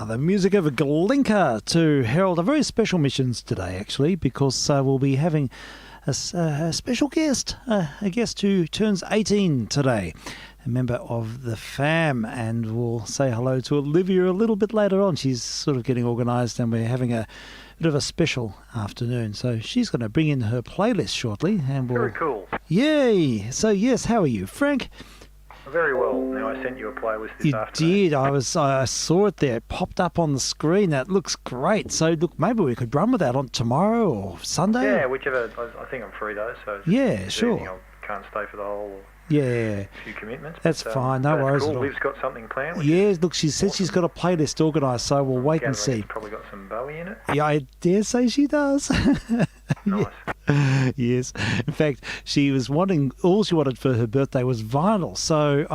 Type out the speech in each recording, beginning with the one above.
The music of a Glinka to herald a very special missions today, actually, because we'll be having a special guest, a guest who turns 18 today, a member of the fam, and we'll say hello to Olivia a little bit later on. She's sort of getting organised, and we're having a bit of a special afternoon. So she's going to bring in her playlist shortly, and we'll... Very cool. Yay! So yes, how are you, Frank? Very well. Now, I sent you a playlist this You afternoon. did. I saw it there. It popped up on the screen. That looks great. So, look, maybe we could run with that on tomorrow or Sunday. Yeah, whichever. I think I'm free though, so yeah, sure. I can't stay for the whole few commitments. That's but, fine. No that's worries cool. at all. Liv's got something planned. Yeah, look, she said she's got a playlist organised, so we'll wait and see. It's probably got some Bowie in it. Yeah, I dare say she does. Nice. Yes. In fact, she was wanting, all she wanted for her birthday was vinyl. So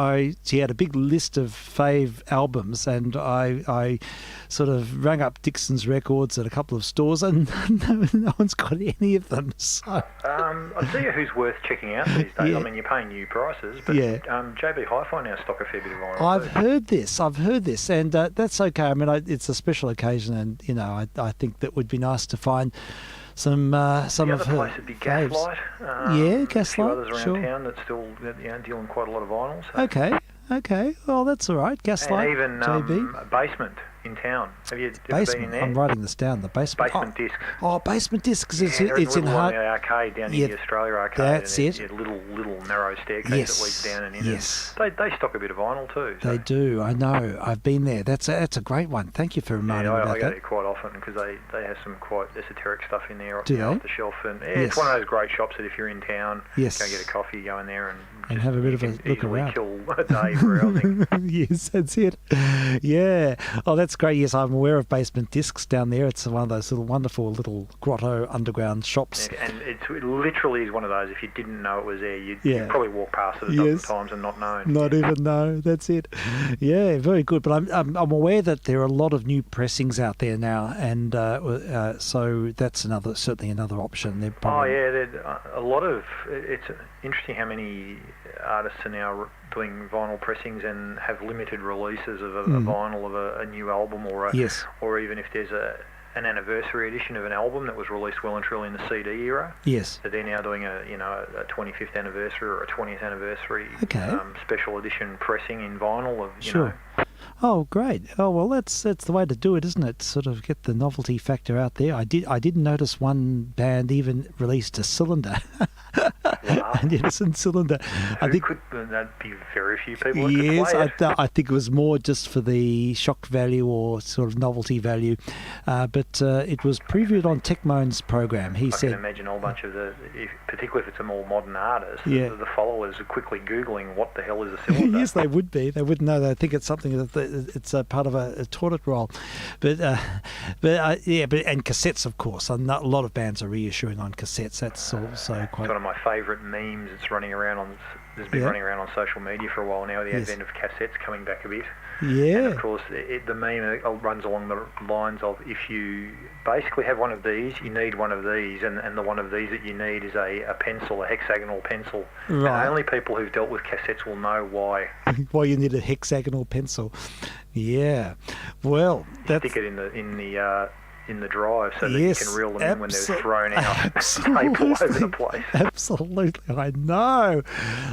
she had a big list of fave albums, and I sort of rang up Dixon's Records at a couple of stores, and no one's got any of them. So I'll tell you who's worth checking out these days. Yeah. I mean, you're paying new prices, but JB Hi-Fi now stock a fair bit of vinyl. I've heard this, and that's okay. I mean, it's a special occasion, and I think that would be nice to find some of her place would be faves. Gaslight. Yeah, A few Gaslight, others around sure. town that still dealing quite a lot of vinyl. So. Okay. Well, that's all right. Gaslight, And even JB. Basement in town. Have you ever been in there? I'm writing this down. The basement. Basement Discs. Oh, Basement Discs. Yeah, It's in the Hart. arcade down near the Australia arcade. That's and it. A little narrow staircase that leads down and in. Yes. They stock a bit of vinyl too. So. They do. I know. I've been there. That's a great one. Thank you for reminding me about I go that. there quite often because they have some quite esoteric stuff in there off Do they? the shelf. And it's one of those great shops that if you're in town, go get a coffee, go in there and have a bit of a look easily around. kill a day browsing. Yes, that's it. Yeah. Oh, that's great. Yes, I'm aware of Basement Discs down there. It's one of those wonderful little grotto underground shops. Yeah, and it literally is one of those, if you didn't know it was there, you'd probably walk past it a dozen times and not know. Not even know. That's it. Yeah, very good. But I'm aware that there are a lot of new pressings out there now, and so that's certainly another option. A lot of... It's interesting how many artists are now doing vinyl pressings and have limited releases of a vinyl of a new album or even if there's an anniversary edition of an album that was released well and truly in the CD era. Yes. So they're now doing a 25th anniversary or a 20th anniversary special edition pressing in vinyl of know. Oh, great. Oh, well, that's the way to do it, isn't it? Sort of get the novelty factor out there. I did notice one band even released a cylinder. Wow. An Edison cylinder. I think that'd be very few people. Yes, that could play it. I think it was more just for the shock value or sort of novelty value. But it was previewed on Techmoan's program. He said, I can imagine a whole bunch of particularly if it's a more modern artist, the followers are quickly Googling what the hell is a cylinder. Yes, they would be. They wouldn't know. They think it's something that it's a part of a toilet roll. But and cassettes, of course. A lot of bands are reissuing on cassettes. That's also quite... It's one of my favourite memes. It's running around has been running around on social media for a while now, the advent of cassettes coming back a bit. Yeah. And of course, the meme runs along the lines of, if you basically have one of these, you need one of these, and the one of these that you need is a pencil, a hexagonal pencil. Right. And only people who've dealt with cassettes will know why. Why you need a hexagonal pencil. Yeah. Well, that's... Stick it in the drive so that you can reel them in when they're thrown out tape all over the place. Absolutely, I know.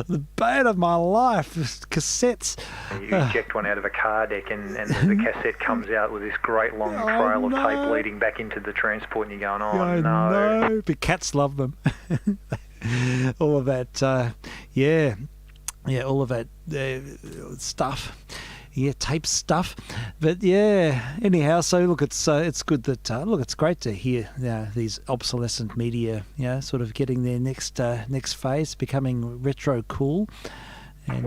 The bane of my life is cassettes. And you eject one out of a car deck and the cassette comes out with this great long trail of tape leading back into the transport, and you're going, I know. But cats love them. All of that, all of that stuff. Yeah, tape stuff, but yeah. Anyhow, so look, it's good that it's great to hear these obsolescent media, sort of getting their next phase, becoming retro cool. And,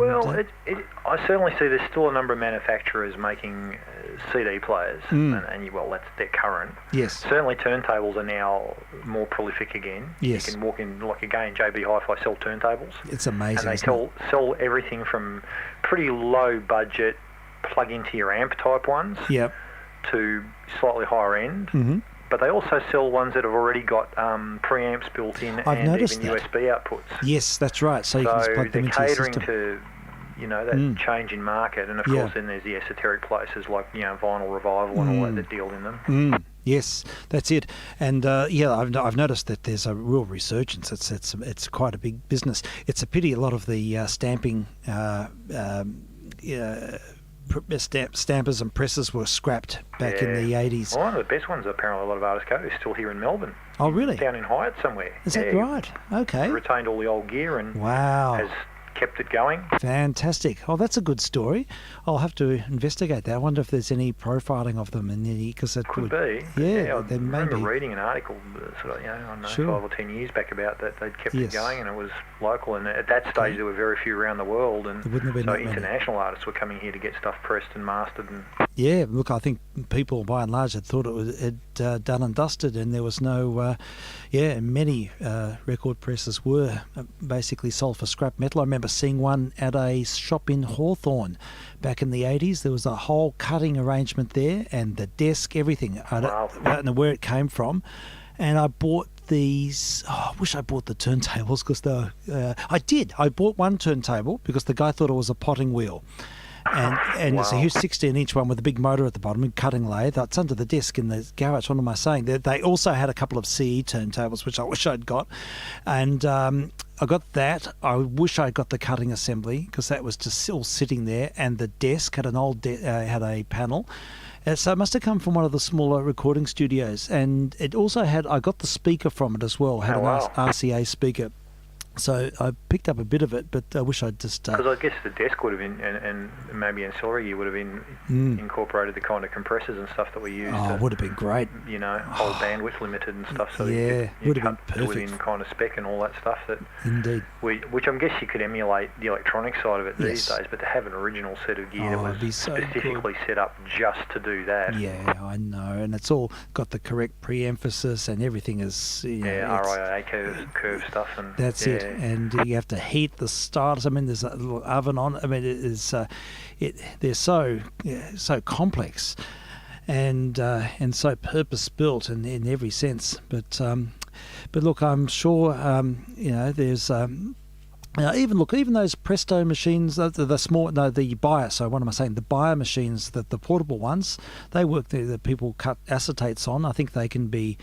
I certainly see there's still a number of manufacturers making CD players, and they're current. Yes. Certainly turntables are now more prolific again. Yes. You can walk in, like again, JB Hi-Fi sell turntables. It's amazing. And they sell everything from pretty low budget, plug into your amp type ones, to slightly higher end. Mm-hmm. But they also sell ones that have already got preamps built in and even USB outputs. Yes, that's right. So you can just plug them into your system. They're catering to that change in market, and of course then there's the esoteric places like Vinyl Revival and all that deal in them. Yes, that's it. And I've noticed that there's a real resurgence. It's quite a big business. It's a pity a lot of the stamping stampers and presses were scrapped back in the 80s. Well, one of the best ones, apparently, a lot of artists go, is still here in Melbourne. Oh, really? Down in Hyatt somewhere. Is that right? Okay. Retained all the old gear and has kept it going. Fantastic. Oh, that's a good story. I'll have to investigate that. I wonder if there's any profiling of them in the, because it could be. Yeah, I remember reading an article, sort of, I don't know, 5 or 10 years back about that. They'd kept it going, and it was local. And at that stage, there were very few around the world, and so international artists were coming here to get stuff pressed and mastered. And yeah, look, I think people by and large had thought it had done and dusted, and there was no. Many record presses were basically sold for scrap metal. I remember seeing one at a shop in Hawthorne back in the 80s. There was a whole cutting arrangement there, and the desk, everything. I don't know where it came from. And I bought these. I wish I bought the turntables, because I did. I bought one turntable because the guy thought it was a potting wheel. And it's a huge 16-inch one with a big motor at the bottom and cutting lathe. That's under the desk in the garage. What am I saying? They also had a couple of CE turntables, which I wish I'd got. And I got that. I wish I got the cutting assembly, because that was just still sitting there. And the desk had had a panel. So it must have come from one of the smaller recording studios. And it also I got the speaker from it as well. It had an RCA speaker. So I picked up a bit of it, but I wish I'd just... Because I guess the desk would have been, and maybe ancillary, you would have been incorporated the kind of compressors and stuff that we use. Oh, it would have been great. Whole bandwidth limited and stuff, so you would have been perfect. Within kind of spec and all that stuff. Indeed. Which I guess you could emulate the electronic side of it these days, but to have an original set of gear that was specifically set up just to do that. Yeah, I know, and it's all got the correct pre-emphasis, and everything is... RIA curve stuff. And that's it. And you have to heat the starters. I mean, there's a little oven on. I mean, they're so complex, and so purpose built in every sense. But look, I'm sure there's. Even those Presto machines, the small, the Buyer. So what am I saying? The Buyer machines, the portable ones, they work. The people cut acetates on. I think they can be.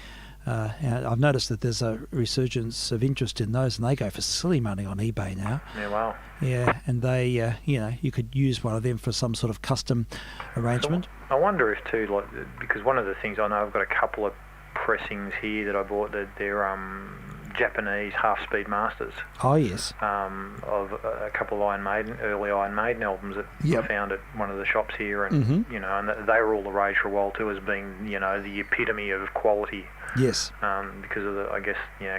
I've noticed that there's a resurgence of interest in those, and they go for silly money on eBay now. Yeah, wow. Yeah, and they, you could use one of them for some sort of custom arrangement. So I wonder if too, because one of the things I know, I've got a couple of pressings here that I bought that they're Japanese half-speed masters. Oh yes. Of a couple of early Iron Maiden albums that I found at one of the shops here, and and they were all the rage for a while too, as being the epitome of quality. Yes. Because of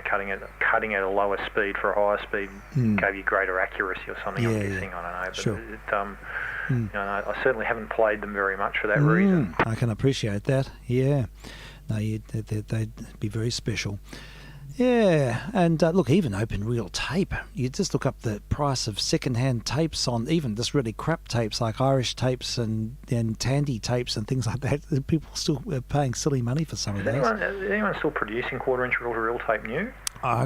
cutting at a lower speed for a higher speed gave you greater accuracy or something. I'm guessing. I don't know. But sure. I certainly haven't played them very much for that reason. I can appreciate that. Yeah. No, they'd be very special. Yeah, and look, even open reel tape. You just look up the price of second-hand tapes on even just really crap tapes like Irish tapes and Tandy tapes and things like that. People still are paying silly money for some of those. Is anyone still producing quarter-inch reel-to-reel tape new?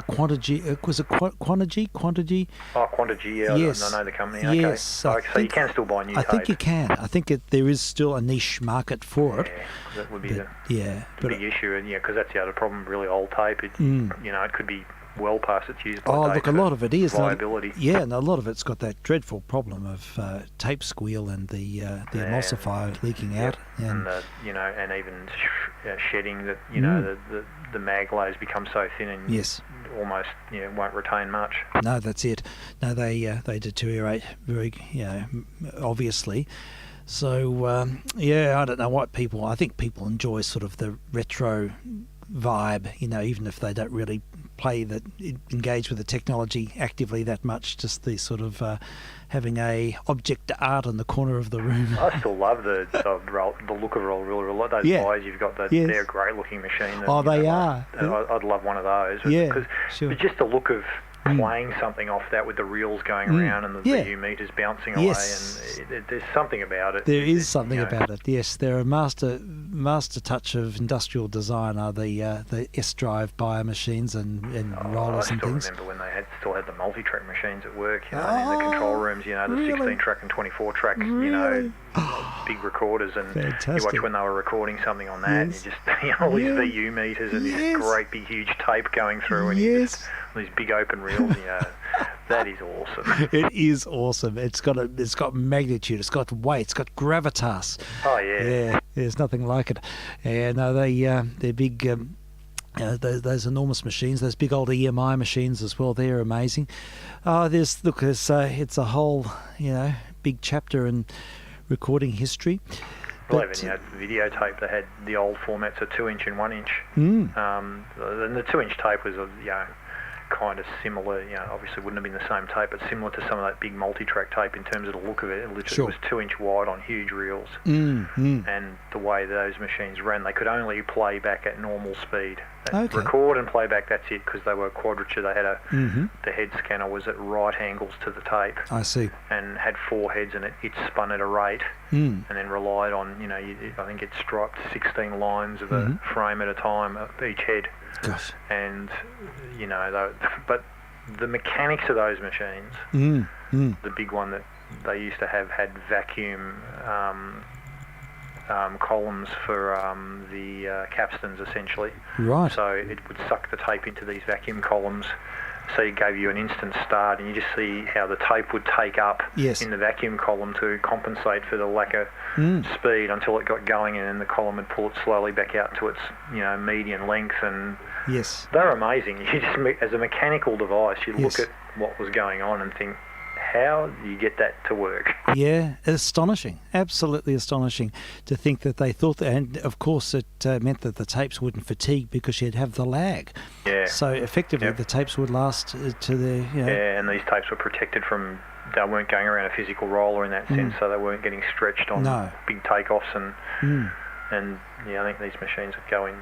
Quantity, was it Quantity? Oh, Quantity, yeah, yes. I know the company. Yes. So you can still buy new tape. I think you can. I think there is still a niche market for it. Yeah, that would be the big issue, and because that's the other problem, really old tape. It could be well past its use by date. Oh, look, a lot of it is viability. And a lot of it's got that dreadful problem of tape squeal and the emulsifier leaking out, and even shedding. That the mag layers become so thin and almost won't retain much. No, that's it. No, they deteriorate very obviously. So I don't know what people. I think people enjoy sort of the retro vibe, even if they don't really engage with the technology actively that much, just the sort of having a object art in the corner of the room. I still love the look of roll reel. A lot of those guys you've got, they're a great looking machine. They are. I'd love one of those. But just the look of playing something off that with the reels going around and the VU meters bouncing away, and there's something about it. There is something about it. Yes, they're a master touch of industrial design. Are the S-drive buyer machines and rollers and things. I remember when they still had the multi-track machines at work, in the control rooms. The 16-track and 24-track, big recorders, and fantastic. You watch when they were recording something on that, and you just all these VU meters and this great big huge tape going through, and these big open reels. That is awesome. It is awesome. It's got magnitude. It's got weight. It's got gravitas. Oh yeah. There's nothing like it. And they're big. Those enormous machines, those big old EMI machines as well. They're amazing. It's a whole big chapter in recording history. Well, even videotape, they had the old formats of 2-inch and 1-inch. And the 2-inch tape was kind of similar, obviously wouldn't have been the same tape, but similar to some of that big multi-track tape in terms of the look of it. It literally was 2-inch wide on huge reels. And the way those machines ran, they could only play back at normal speed. Record and play back, that's it, because they were quadrature. They had the head scanner was at right angles to the tape. I see. And had 4 heads, and it spun at a rate, and then relied on, I think it striped 16 lines of a frame at a time, each head. Gosh. And, but the mechanics of those machines, the big one that they used to have had vacuum columns for the capstans, essentially. Right. So it would suck the tape into these vacuum columns. So it gave you an instant start, and you just see how the tape would take up in the vacuum column to compensate for the lack of speed until it got going, and then the column would pull it slowly back out to its median length. And they're amazing. You just, as a mechanical device, you look at what was going on and think, how do you get that to work? Yeah, astonishing. Absolutely astonishing to think that they thought that, and of course it meant that the tapes wouldn't fatigue because you'd have the lag. Yeah. So effectively the tapes would last to their, Yeah, and these tapes were protected from, they weren't going around a physical roller in that sense, so they weren't getting stretched on big takeoffs and I think these machines would go in,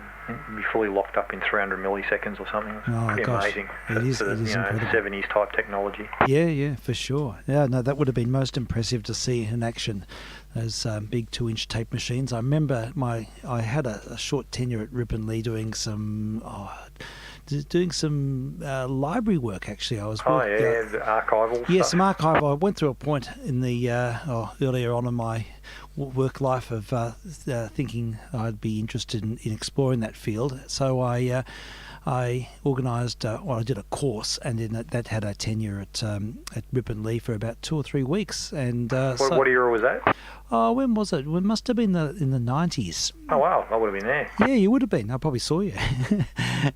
be fully locked up in 300 milliseconds or something. It's pretty amazing. It is incredible. 70s type technology. Yeah, for sure. Yeah, no, that would have been most impressive to see in action, those big 2-inch tape machines. I remember I had a short tenure at Rip and Lee doing some library work, actually. I was the archival stuff. Yeah, some archival. I went through a point in the earlier on in my work life of thinking I'd be interested in exploring that field. So I organised, I did a course, and then that had a tenure at Rip and Lee for about 2 or 3 weeks. And what era was that? When was it? It must have been in the 90s. Oh wow, I would have been there. Yeah, you would have been. I probably saw you.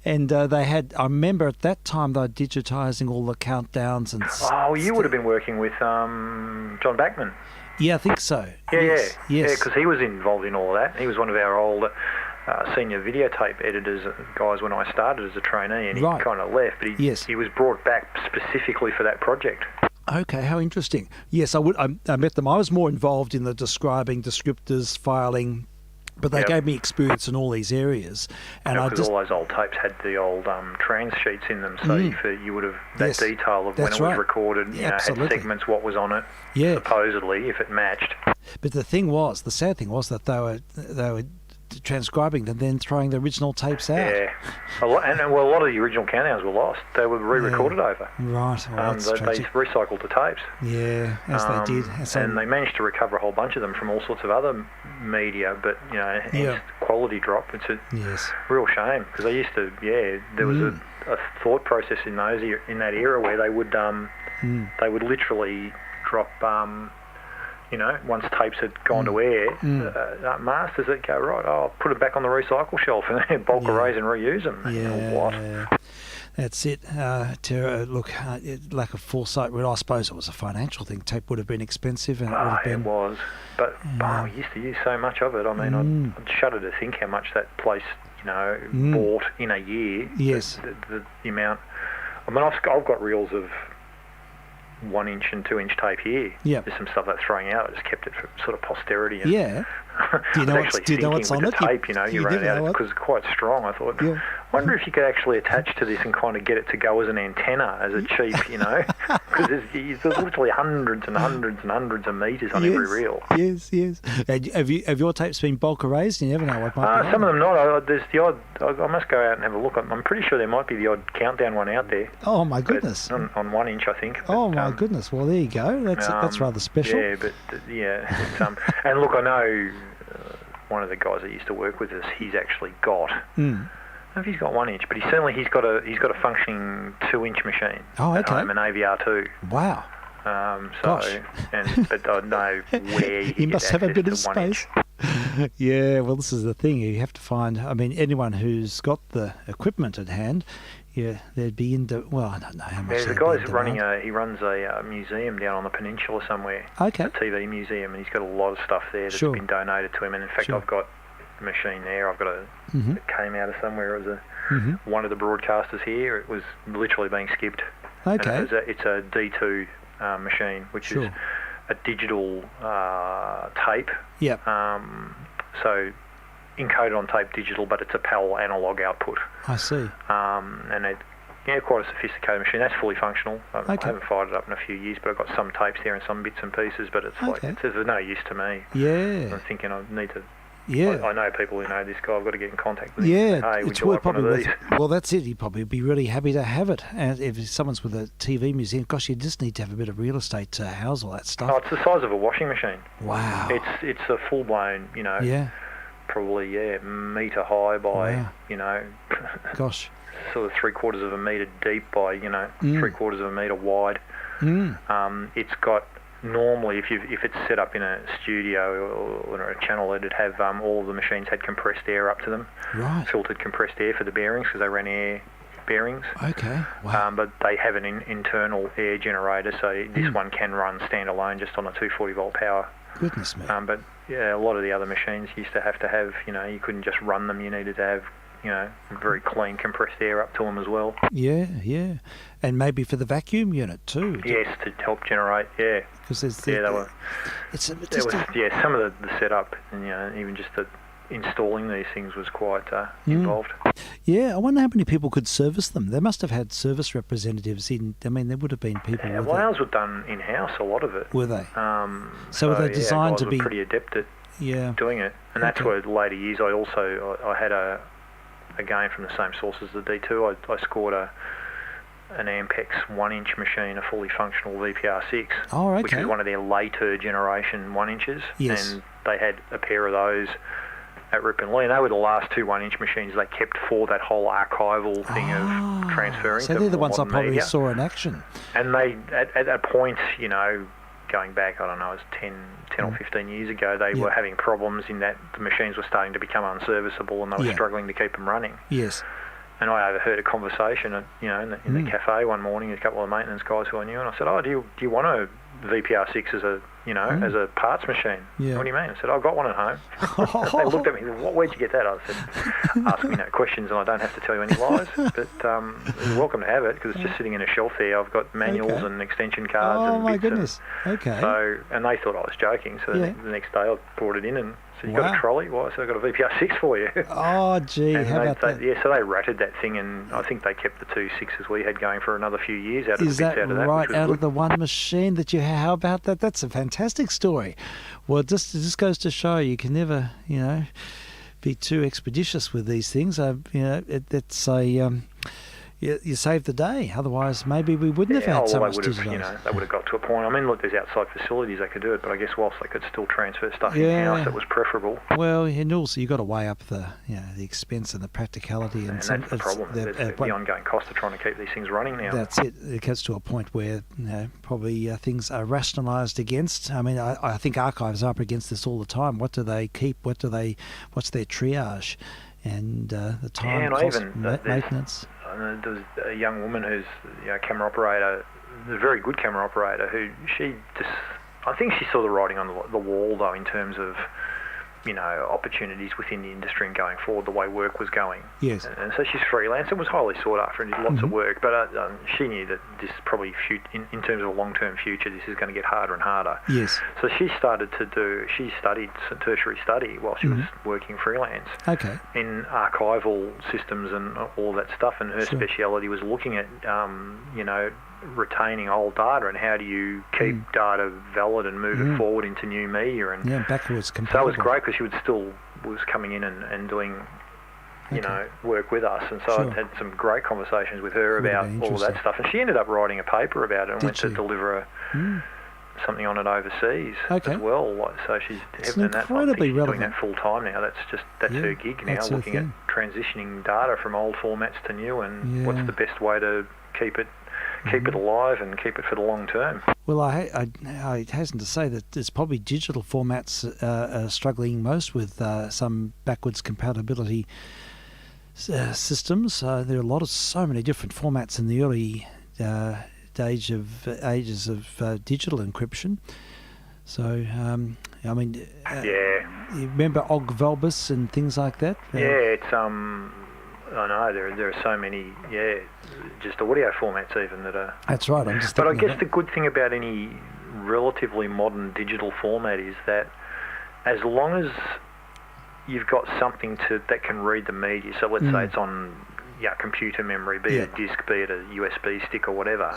And they had. I remember at that time they were digitising all the countdowns and. Oh, you would have been working with John Backman. Yeah, I think so. Yeah, because he was involved in all of that. He was one of our old senior videotape editors, guys, when I started as a trainee, and he kind of left, but he was brought back specifically for that project. Okay, how interesting. Yes, I met them. I was more involved in the describing, descriptors, filing, But they gave me experience in all these areas, and I just all those old tapes had the old trans sheets in them, so you would have that detail of when it was recorded. You know, had segments, what was on it, supposedly if it matched. But the sad thing was that they were transcribing and then throwing the original tapes out. Yeah, a lot of the original countdowns were lost. They were re-recorded over. Right. Well, they recycled the tapes. Yeah, as they did. And they managed to recover a whole bunch of them from all sorts of other media, but quality drop. It's a real shame, because they used to. There was a thought process in that era where they would literally drop. Once tapes had gone to air, masters that go, right, I'll put it back on the recycle shelf and bulk erase and reuse them. What? That's it. Lack of foresight. Well, I suppose it was a financial thing. Tape would have been expensive, and it was. But we used to use so much of it. I mean, I'd shudder to think how much that place, bought in a year. Yes. The amount. I mean, I've got reels of 1-inch and 2-inch tape here. Yeah. There's some stuff that's throwing out. I just kept it for sort of posterity. And Do you know what's on it? Tape, you run it out because it's quite strong. I thought, I wonder if you could actually attach to this and kind of get it to go as an antenna, as a cheap, because there's literally hundreds and hundreds and hundreds of metres on every reel. Yes. And have your tapes been bulk erased? You never know what might be. Some of them not. There's the odd. I must go out and have a look. I'm pretty sure there might be the odd countdown one out there. Oh my goodness! On 1-inch, I think. Oh my goodness! Well, there you go. That's rather special. Yeah, but and look, I know. One of the guys that used to work with us, he's actually got. I don't know if he's got 1-inch, but he's got a functioning 2-inch machine. Oh, okay. An AVR2. Wow. Gosh. But I know where he must have a bit of space. Yeah. Well, this is the thing. You have to find. I mean, anyone who's got the equipment at hand. Yeah, they'd be into. Well, I don't know how much. There's a guy who's he runs a museum down on the peninsula somewhere. Okay. A TV museum, and he's got a lot of stuff there that's been donated to him. And in fact, I've got a machine there. I've got it came out of somewhere. It was one of the broadcasters here. It was literally being skipped. Okay. And it's a D2 machine, which is a digital tape. Yep. So encoded on tape digital, but it's a PAL analog output. I see. And quite a sophisticated machine. That's fully functional. I haven't fired it up in a few years, but I've got some tapes there and some bits and pieces, but it's it's of no use to me. Yeah. I'm thinking I need to... Yeah. I know people who know this guy. I've got to get in contact with him. Yeah. Hey, would you like one of these? Well, that's it. He'd probably be really happy to have it. And if someone's with a TV museum, gosh, you just need to have a bit of real estate to house all that stuff. Oh, it's the size of a washing machine. Wow. It's a full-blown, probably, metre high by, gosh, sort of 3/4 of a metre deep by, 3/4 of a metre wide. It's got, normally, if it's set up in a studio or a channel, it'd have all of the machines had compressed air up to them. Right. Filtered compressed air for the bearings, because they ran air bearings. Okay. Wow. But they have an internal air generator, so this one can run standalone just on a 240 volt power. Goodness me. But a lot of the other machines used to have, you couldn't just run them. You needed to have, very clean compressed air up to them as well. Yeah. And maybe for the vacuum unit too. Yes, to help generate. Yeah. Because there's some of the setup, and even just installing these things was quite involved. Yeah, I wonder how many people could service them. They must have had service representatives in. I mean, there would have been people. Yeah, ours were done in house. A lot of it. Were they? So were they designed to be pretty adept at doing it? And that's where later years I had again from the same source as the D2. I scored an Ampex 1-inch machine, a fully functional VPR6, which was one of their later generation 1-inches. Yes. And they had a pair of those at Rip and Lee, and they were the last 2 1-inch machines they kept for that whole archival thing of transferring. So they're the ones I probably saw in action. And they, at that point, going back, I don't know, it was 10 or 15 years ago, they were having problems in that the machines were starting to become unserviceable, and they were struggling to keep them running. Yes. And I overheard a conversation, in the cafe one morning, a couple of maintenance guys who I knew, and I said, "Oh, do you want to VPR6 as a as a parts machine. Yeah. What do you mean? I said, I've got one at home. They looked at me, where'd you get that? I said, ask me no questions and I don't have to tell you any lies. But you're welcome to have it because it's just sitting in a shelf there. I've got manuals and extension cards and bits. Oh, my goodness. Okay. So, and they thought I was joking. So the next day I brought it in and said, you got a trolley? Well, I said, I've got a VPR6 for you. Oh, gee, how about that? Yeah, so they ratted that thing and I think they kept the 2 6s we had going for another few years out of Is that right, out of the one machine that you have? How about that? That's a fantastic story. Well, it just goes to show you can never, be too expeditious with these things. It's a... You saved the day. Otherwise, maybe we wouldn't have had so much digital. They would have got to a point. I mean, look, there's outside facilities they could do it, but I guess whilst they could still transfer stuff in-house, it was preferable. Well, and also you've got to weigh up the expense and the practicality. And that's the problem. There's the ongoing cost of trying to keep these things running now. That's it. It gets to a point where probably things are rationalised against. I mean, I think archives are up against this all the time. What do they keep? What's their triage? And the time, cost, maintenance. There was a young woman who's a camera operator, a very good camera operator, who I think she saw the writing on the wall though in terms of opportunities within the industry and going forward, the way work was going. Yes. And so she's freelance and was highly sought after and did lots of work, but she knew that this probably, in terms of a long-term future, this is going to get harder and harder. Yes. So she studied tertiary study while she was working freelance. Okay. In archival systems and all that stuff, and her speciality was looking at, retaining old data and how do you keep data valid and move it forward into new media and backwards compatible. So it was great because she was coming in and doing work with us, and so I had some great conversations with her about all of that stuff, and she ended up writing a paper about it and went to deliver something on it overseas as well. So she's incredibly relevant. Doing that full time now. That's her gig now, looking at transitioning data from old formats to new and what's the best way to keep it alive and keep it for the long term. Well, I hasten to say that it's probably digital formats are struggling most with some backwards compatibility systems. There are so many different formats in the early ages of digital encryption. So, you remember Og Valbus and things like that? It's I know there are so many, just audio formats even that are. That's right. But I guess the good thing about any relatively modern digital format is that as long as you've got something that can read the media, so let's say it's on computer memory, be it a disk, be it a USB stick or whatever.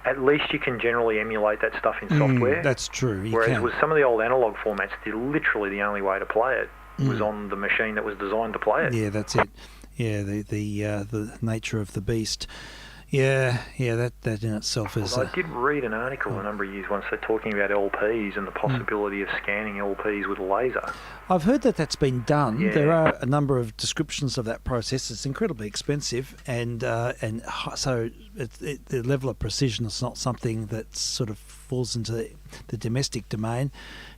At least you can generally emulate that stuff in software. That's true. Whereas with some of the old analog formats, literally the only way to play it was on the machine that was designed to play it. Yeah, that's it. Yeah, the nature of the beast. That in itself is... I did read an article a number of years once, they're talking about LPs and the possibility of scanning LPs with a laser. I've heard that that's been done. Yeah. There are a number of descriptions of that process. It's incredibly expensive, and so the level of precision is not something that sort of falls into the domestic domain.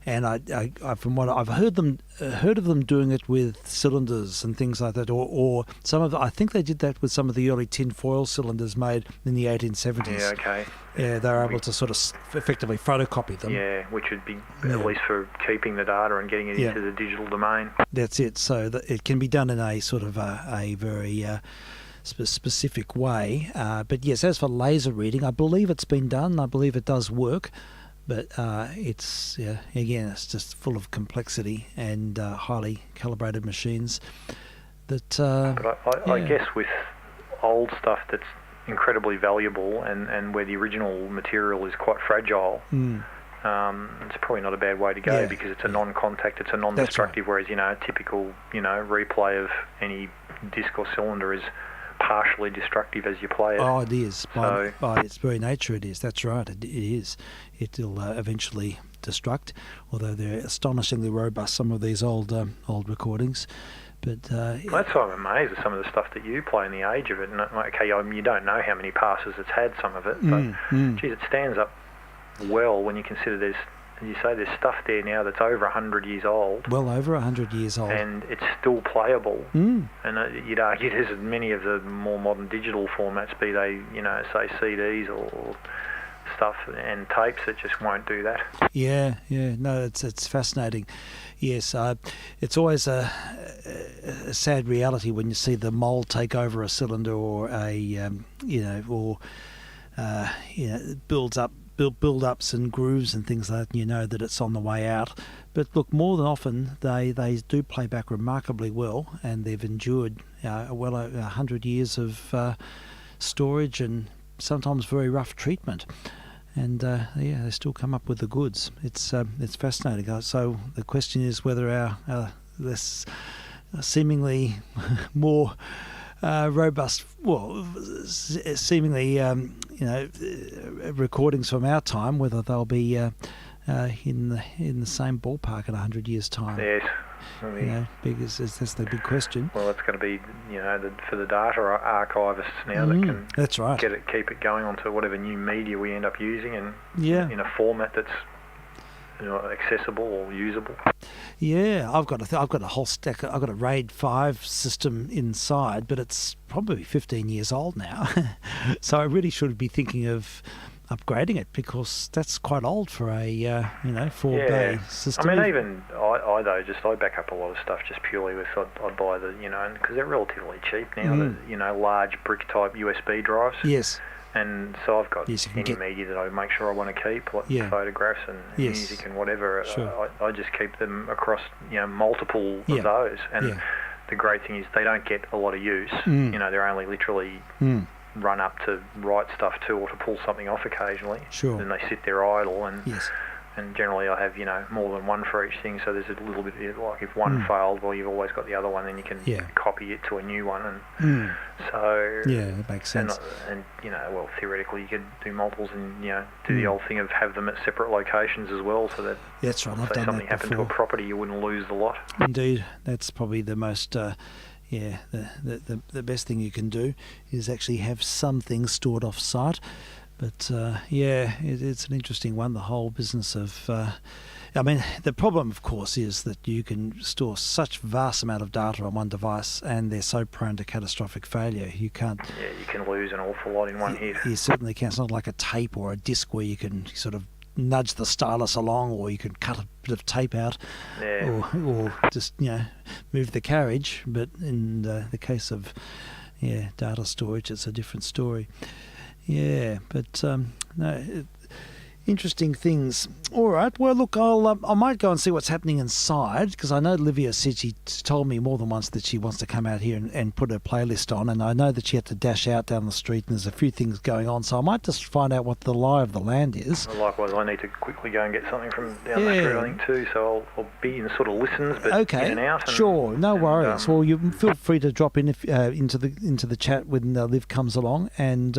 And I from what I've heard of them doing it with cylinders and things like that, or some of I think they did that with some of the early tin foil cylinders made in the 1870s. Yeah, okay. Yeah, they were able to sort of effectively photocopy them. Yeah, which would be at least for keeping the data and getting it into the digital domain. That's it. So that it can be done in a sort of a very specific way. But yes, as for laser reading, I believe it's been done. I believe it does work. But it's just full of complexity and highly calibrated machines. But I guess with old stuff that's incredibly valuable and where the original material is quite fragile, it's probably not a bad way to go because it's a non-contact, it's a non-destructive. Whereas a typical replay of any disc or cylinder is partially destructive as you play it. Oh, it is. By its very nature, it is. That's right. It is. It'll eventually destruct, although they're astonishingly robust, some of these old recordings. But that's why I'm amazed at some of the stuff that you play in the age of it. And you don't know how many passes it's had, some of it, but geez, it stands up well when you consider there's stuff there now that's over 100 years old. Well over 100 years old. And it's still playable. And you'd argue there's many of the more modern digital formats, be they, say CDs or stuff and tapes that just won't do that. Yeah, no, it's fascinating. Yes, it's always a sad reality when you see the mold take over a cylinder or build-ups and grooves and things like that, and you know that it's on the way out. But look, more than often they do play back remarkably well, and they've endured well over 100 years of storage and sometimes very rough treatment. And they still come up with the goods. It's fascinating. So the question is whether our less seemingly more robust, seemingly recordings from our time, whether they'll be in the same ballpark in 100 years' time. Yes. That's the big question. Well, it's going to be, for the data archivists now that can that's right. keep it going onto whatever new media we end up using, and in a format that's accessible or usable. Yeah, I've got a whole stack. I've got a RAID 5 system inside, but it's probably 15 years old now. So I really should be thinking of upgrading it, because that's quite old for a 4-bay system. I mean, even I back up a lot of stuff just purely with I'd buy the because they're relatively cheap now. The large brick type USB drives. Yes. And so I've got any media that I make sure I want to keep, like photographs and music and whatever. Sure. I just keep them across multiple of those. And the great thing is they don't get a lot of use. They're only literally run up to write stuff to or to pull something off occasionally. Sure. Then they sit there idle, and generally I have more than one for each thing, so there's a little bit like if one failed, well, you've always got the other one, then you can copy it to a new one, and so that makes sense. And theoretically you could do multiples, and do the old thing of have them at separate locations as well, so that that's right. I've done something that happened to a property, you wouldn't lose the lot. Indeed, that's probably the most. The best thing you can do is actually have some things stored off site. But it's an interesting one, the whole business of the problem, of course, is that you can store such vast amount of data on one device, and they're so prone to catastrophic failure. You can't. Yeah, you can lose an awful lot in one hit. You certainly can. It's not like a tape or a disc where you can sort of nudge the stylus along, or you can cut a bit of tape out, or just move the carriage. But in the case of data storage, it's a different story. Yeah, but interesting things. All right. Well, look, I might go and see what's happening inside, because I know Olivia said she told me more than once that she wants to come out here and put her playlist on, and I know that she had to dash out down the street, and there's a few things going on, so I might just find out what the lie of the land is. Well, likewise, I need to quickly go and get something from down the street, I think, too, so I'll be in sort of listens, but in and out. Sure, no worries. Well, you feel free to drop in into the chat when Liv comes along, and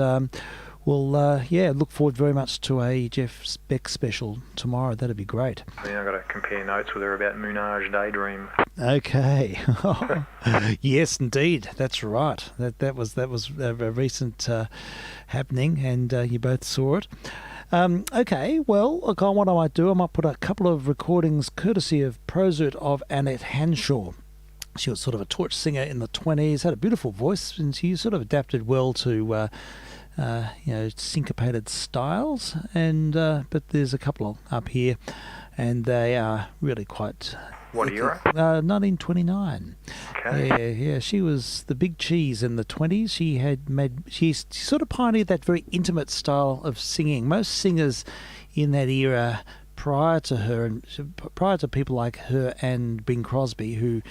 we'll look forward very much to a Jeff Beck special tomorrow. That'd be great. I've got to compare notes with her about Moonage Daydream. Okay. Yes, indeed. That's right. That was a recent happening, and you both saw it. Okay, well, look, what I might do, I might put a couple of recordings courtesy of Prosert of Annette Hanshaw. She was sort of a torch singer in the 20s, had a beautiful voice, and she sort of adapted well to syncopated styles, and but there's a couple up here, and they are really quite. What era? 1929. Okay. Yeah. She was the big cheese in the 20s. She sort of pioneered that very intimate style of singing. Most singers in that era, prior to her, and prior to people like her and Bing Crosby, who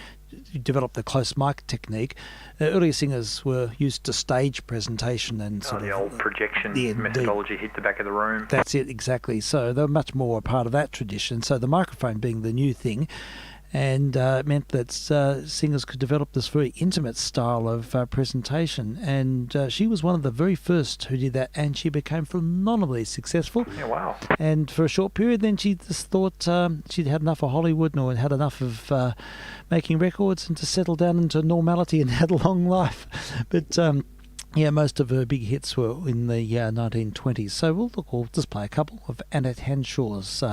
developed the close mic technique, earlier singers were used to stage presentation and the old projection methodology, hit the back of the room. That's it, exactly. So they're much more a part of that tradition. So the microphone being the new thing, and it meant that singers could develop this very intimate style of presentation, and she was one of the very first who did that, and she became phenomenally successful. Yeah, wow. And for a short period then she just thought she'd had enough of Hollywood, and had enough of making records, and to settle down into normality and had a long life. But most of her big hits were in the 1920s. So we'll just play a couple of Annette Hanshaw's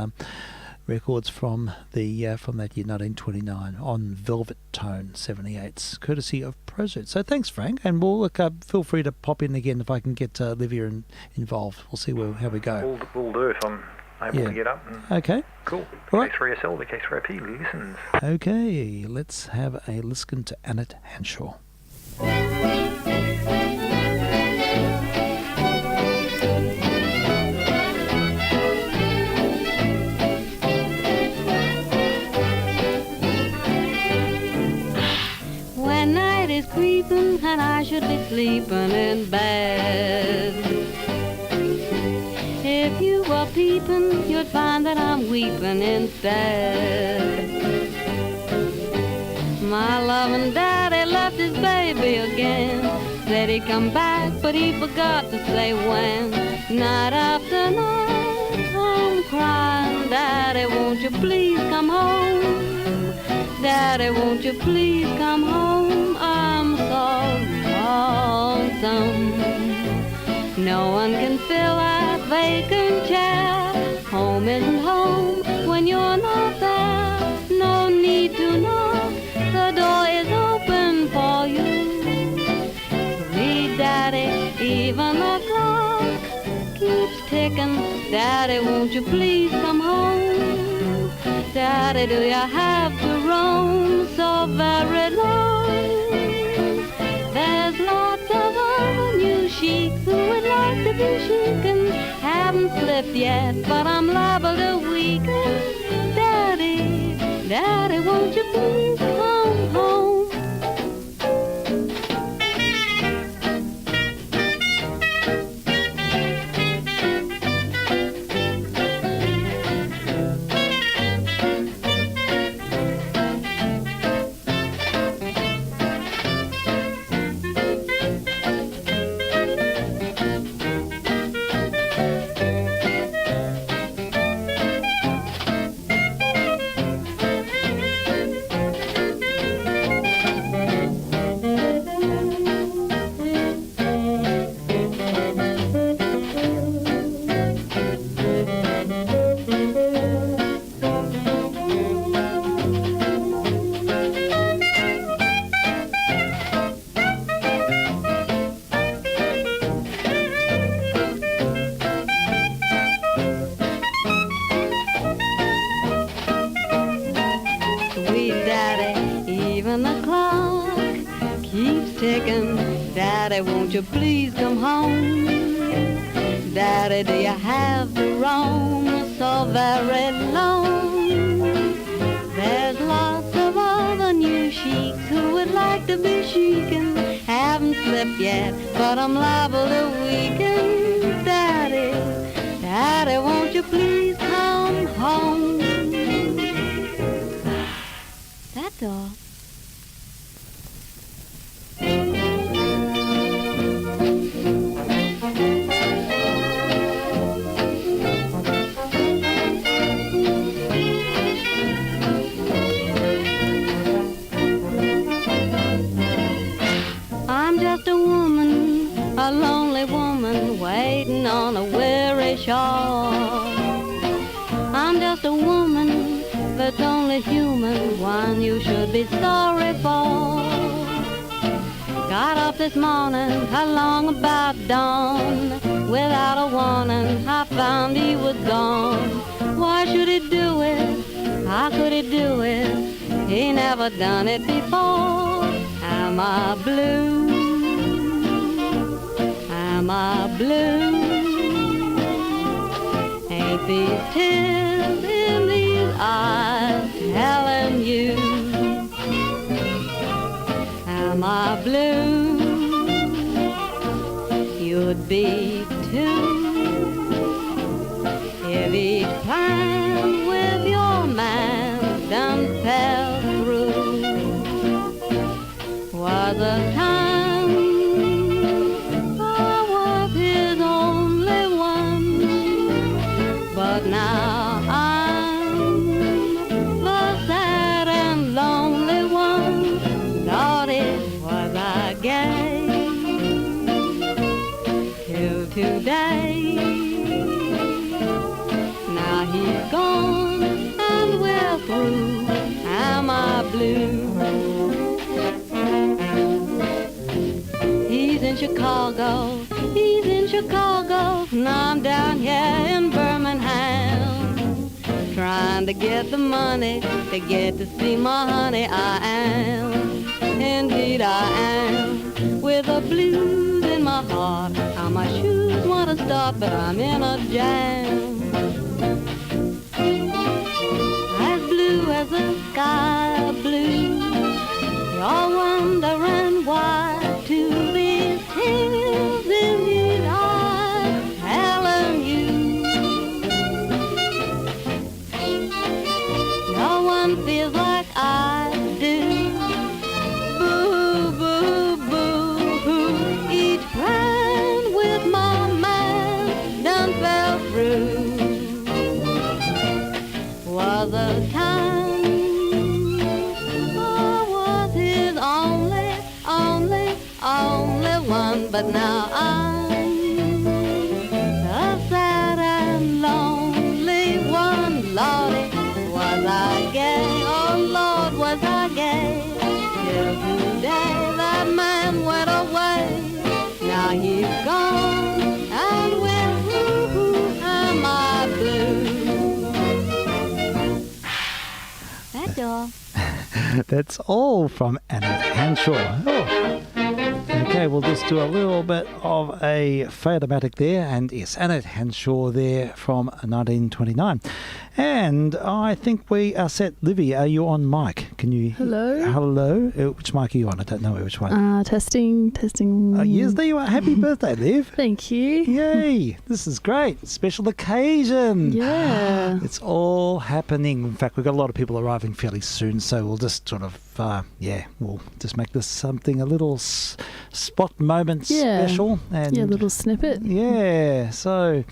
records from that year 1929 on Velvet Tone 78s, courtesy of Prosuit. So thanks, Frank, and we'll feel free to pop in again if I can get Livia involved. We'll see how we go. We'll do if I'm able to get up. Okay. Cool. Right. vk3sl, vk3p listens. Okay, let's have a listen to Annette Hanshaw. When night is creeping and I should be sleeping in bed, if you were peeping, you'd find that I'm weeping instead. My loving daddy left his baby again. Said he'd come back, but he forgot to say when. Night after night, I'm crying, Daddy, won't you please come home? Daddy, won't you please come home? I'm so lonesome. No one can fill that vacant chair. Home isn't home when you're not there. No need to knock, the door is open for you. Read, Daddy, even the clock keeps ticking. Daddy, won't you please come home? Daddy, do you have to roam so very long? There's lots of other new sheiks who would like to be chic and haven't slipped yet, but I'm liable to weaken. Daddy, Daddy, won't you please come home? Daddy, won't you please come home? Daddy, do you have to roam so very long? There's lots of other new sheiks who would like to be chic and haven't slipped yet, but I'm liable to weaken. Daddy, Daddy, won't you please come home? That's all. A lonely woman waiting on a weary shore. I'm just a woman that's only human, one you should be sorry for. Got up this morning along about dawn. Without a warning, I found he was gone. Why should he do it? How could he do it? He never done it before. Am I blue? Am I blue? Ain't these tears in these eyes telling you? Am I blue? You'd be too if each plan with your man done fell through. Was a time but now I'm the sad and lonely one. Lord, it was I gay to blue. He's in Chicago, he's in Chicago, and I'm down here in Birmingham, trying to get the money to get to see my honey. I am, indeed I am, with the blues in my heart. How my shoes want to stop, but I'm in a jam. As blue as the sky blue, you're wondering why to these tears in these eyes, telling you no one feels like I do. Boo, boo, boo, hoo. Each plan with my man done fell through. Was a time I was his only one, but now I'm a sad and lonely one. Lordy, was I gay? Oh Lord, was I gay? Till today that man went away. Now he's gone, and with who am I blue? That's all. That's all from Annette Hanshaw. Oh. Okay, we'll just do a little bit of a Fadomatic there, and yes, Annette Hanshaw there from 1929. And I think we are set. Livy, are you on mic? Can you? Hello. Hello. Which mic are you on? I don't know which one. Testing. Yes, there you are. Happy birthday, Liv. Thank you. Yay. This is great. Special occasion. Yeah. It's all happening. In fact, we've got a lot of people arriving fairly soon, so we'll just sort of, we'll just make this something a little spot moment special. And a little snippet. Yeah. So,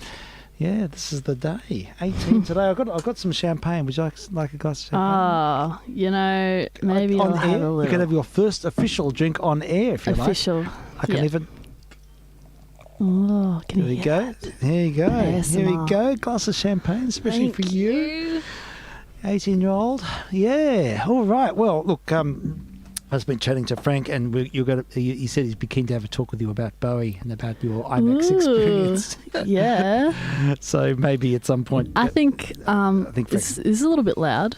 yeah, this is the day. 18 today. I've got some champagne. Would you like a glass of champagne? Maybe on I'll have air? a little. You can have your first official drink on air if you like. Official. I can even. Oh, can There you you hear go. that? There you go. ASMR. Here we go. Glass of champagne, especially Thank for you. 18-year-old. Yeah. All right. Well, look, I've been chatting to Frank, and he said he'd be keen to have a talk with you about Bowie and about your IMAX experience. Yeah. So maybe at some point. I think Frank, this is a little bit loud.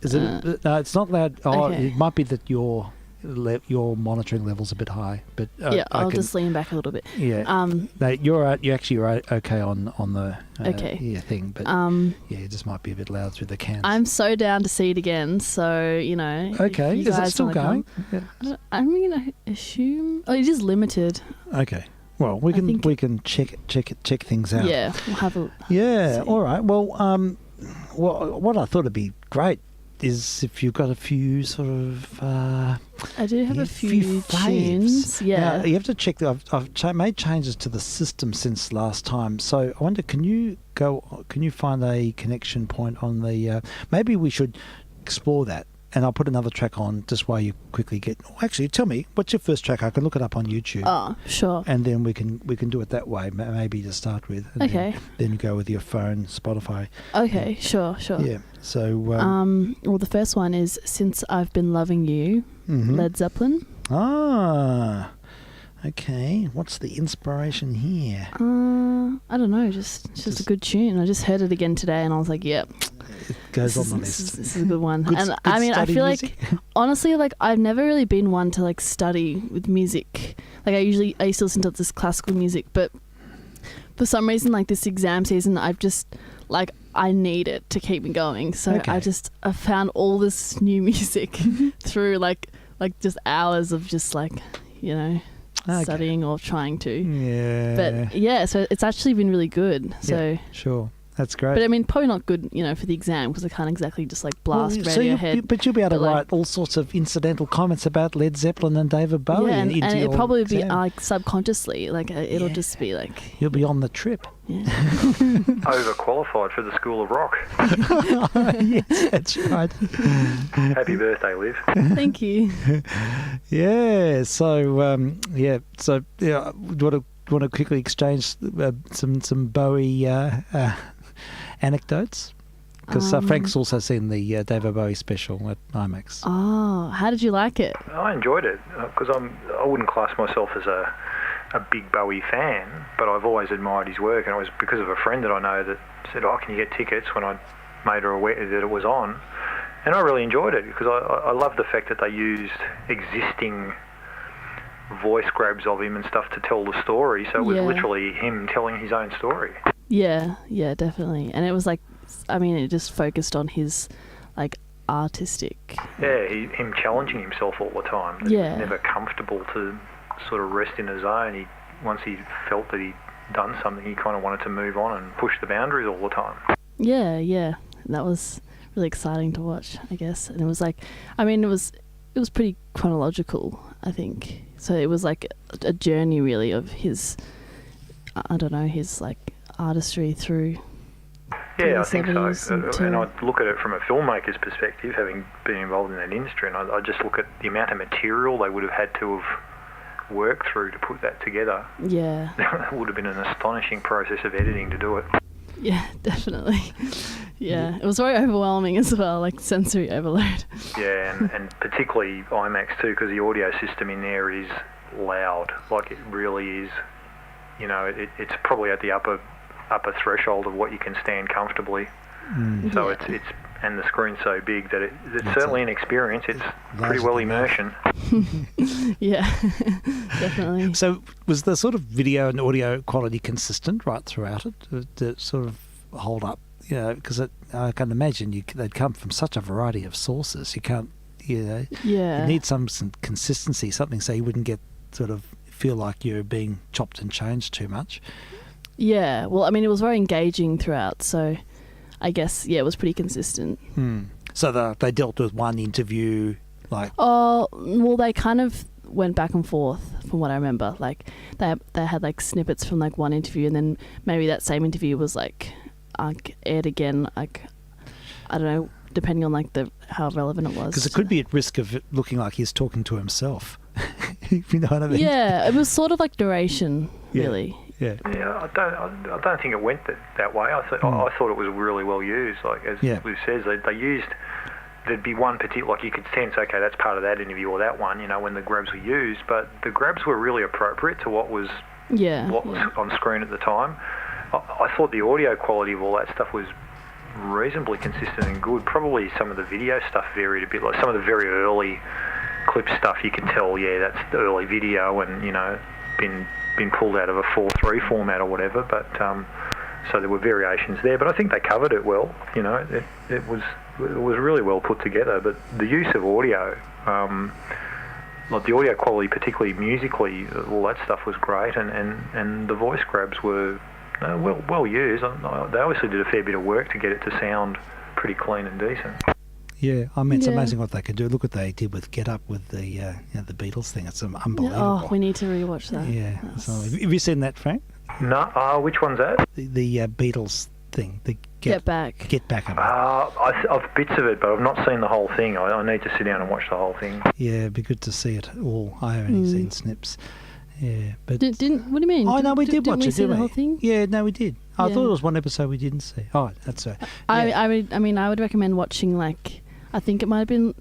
is it? No, it's not loud. Oh, Okay. it might be that your monitoring level's a bit high, but I'll just lean back a little bit. Yeah. No, you're actually okay on the thing, but it just might be a bit loud through the cans. I'm so down to see it again. So Okay, is it still going? I assume it is limited. Okay. Well, we can check things out. Yeah, we'll have a. Yeah. see. All right. Well, what I thought would be great is if you've got a few sort of. I do have a few faves. tunes. Yeah. Now, you have to check that I've made changes to the system since last time. So I wonder, can you find a connection point on the? Maybe we should explore that. And I'll put another track on just while you quickly get. Actually, tell me, what's your first track? I can look it up on YouTube. Oh, sure. And then we can do it that way, maybe to start with. And Okay. Then you go with your phone, Spotify. Okay, sure. Yeah. So. Well, the first one is "Since I've Been Loving You," Led Zeppelin. Ah. Okay. What's the inspiration here? I don't know. Just a good tune. I just heard it again today, and I was like, "Yep." It goes on the list. This is a good one. Good I mean, I study feel music. like, honestly, like, I've never really been one to, like, study with music. Like, I used to listen to this classical music, but for some reason, like, this exam season, I've just, like, I need it to keep me going. So Okay. I found all this new music through, like just hours of just, like, studying or trying to. Yeah. But, yeah, so it's actually been really good. So. Yeah, sure. That's great. But I mean, probably not good, for the exam because I can't exactly just like blast Radiohead. But you'll be able to but, write all sorts of incidental comments about Led Zeppelin and David Bowie. Yeah, and it'll probably be exam. like subconsciously, like it'll just be like. You'll be on the trip. Yeah. Overqualified for the School of Rock. Yes, that's right. Happy birthday, Liv. Thank you. Yeah. So do you want to quickly exchange some Bowie anecdotes? Because Frank's also seen the David Bowie special at IMAX. Oh, how did you like it? I enjoyed it because I wouldn't class myself as a big Bowie fan, but I've always admired his work, and it was because of a friend that I know that said, "Oh, can you get tickets?" when I made her aware that it was on, and I really enjoyed it because I love the fact that they used existing voice grabs of him and stuff to tell the story, so it was literally him telling his own story. Yeah, definitely. And it was like, I mean, it just focused on his, like, artistic... Yeah, him challenging himself all the time. He was never comfortable to sort of rest in his zone. Once he felt that he'd done something, he kind of wanted to move on and push the boundaries all the time. Yeah. That was really exciting to watch, I guess. And it was like, I mean, it was pretty chronological, I think. So it was like a journey, really, of his, I don't know, his, like, artistry through... Yeah, I think so. And I look at it from a filmmaker's perspective, having been involved in that industry, and I just look at the amount of material they would have had to have worked through to put that together. Yeah. It would have been an astonishing process of editing to do it. Yeah, definitely. Yeah, it was very overwhelming as well, like sensory overload. Yeah, and particularly IMAX too, because the audio system in there is loud. Like, it really is, you know, it's probably at the upper threshold of what you can stand comfortably. So it's and the screen's so big that it's certainly an experience. It's pretty well immersion. Yeah, definitely. So was the sort of video and audio quality consistent right throughout it? Did it sort of hold up? You know, because I can imagine they'd come from such a variety of sources. You can't, you need some consistency, something so you wouldn't get sort of feel like you're being chopped and changed too much. Yeah, well, I mean, it was very engaging throughout, so I guess, it was pretty consistent. So they dealt with one interview, like... Oh, well, they kind of went back and forth, from what I remember. Like, they had, like, snippets from, like, one interview, and then maybe that same interview was, like aired again, like, I don't know, depending on, like, how relevant it was. Because it could be at risk of it looking like he's talking to himself. You know what I mean? Yeah, it was sort of like duration, really. Yeah, I don't think it went that way. I thought it was really well used. Like, as Lou says, they used, there'd be one particular, like, you could sense, okay, that's part of that interview or that one, you know, when the grabs were used, but the grabs were really appropriate to what was on screen at the time. I thought the audio quality of all that stuff was reasonably consistent and good. Probably some of the video stuff varied a bit, like some of the very early clip stuff you can tell, that's the early video and, you know, been pulled out of a 4:3 format or whatever, but so there were variations there, but I think they covered it well. You know, it was really well put together. But the use of audio, like the audio quality, particularly musically, all that stuff was great, and the voice grabs were well used. They obviously did a fair bit of work to get it to sound pretty clean and decent. Yeah, I mean, it's amazing what they could do. Look what they did with Get Up with the the Beatles thing. It's unbelievable. Oh, we need to rewatch that. Yeah. So, have you seen that, Frank? No. Which one's that? The Beatles thing. The Get Back. Get Back. I've bits of it, but I've not seen the whole thing. I need to sit down and watch the whole thing. Yeah, it'd be good to see it all. I only seen snips. Yeah, but what do you mean? Oh no, we did watch it. Didn't we? The whole thing? Yeah, no, we did. I thought it was one episode we didn't see. Oh, that's right. I would recommend watching, like, I think it might have been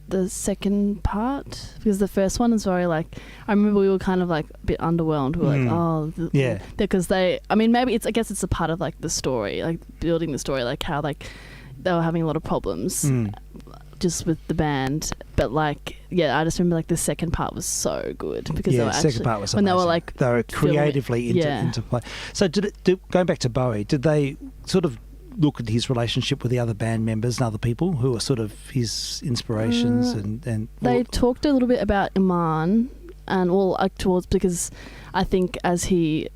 the second part, because the first one is very, like, I remember we were kind of, like, a bit underwhelmed. We were like, because I guess it's a part of, like, the story, like building the story, like how, like, they were having a lot of problems just with the band, but, like, I just remember, like, the second part was so good because they were actually, second part was when amazing. they were, like, they were creatively into play. So going back to Bowie, did they sort of look at his relationship with the other band members and other people who were sort of his inspirations and they talked a little bit about Iman and because I think as he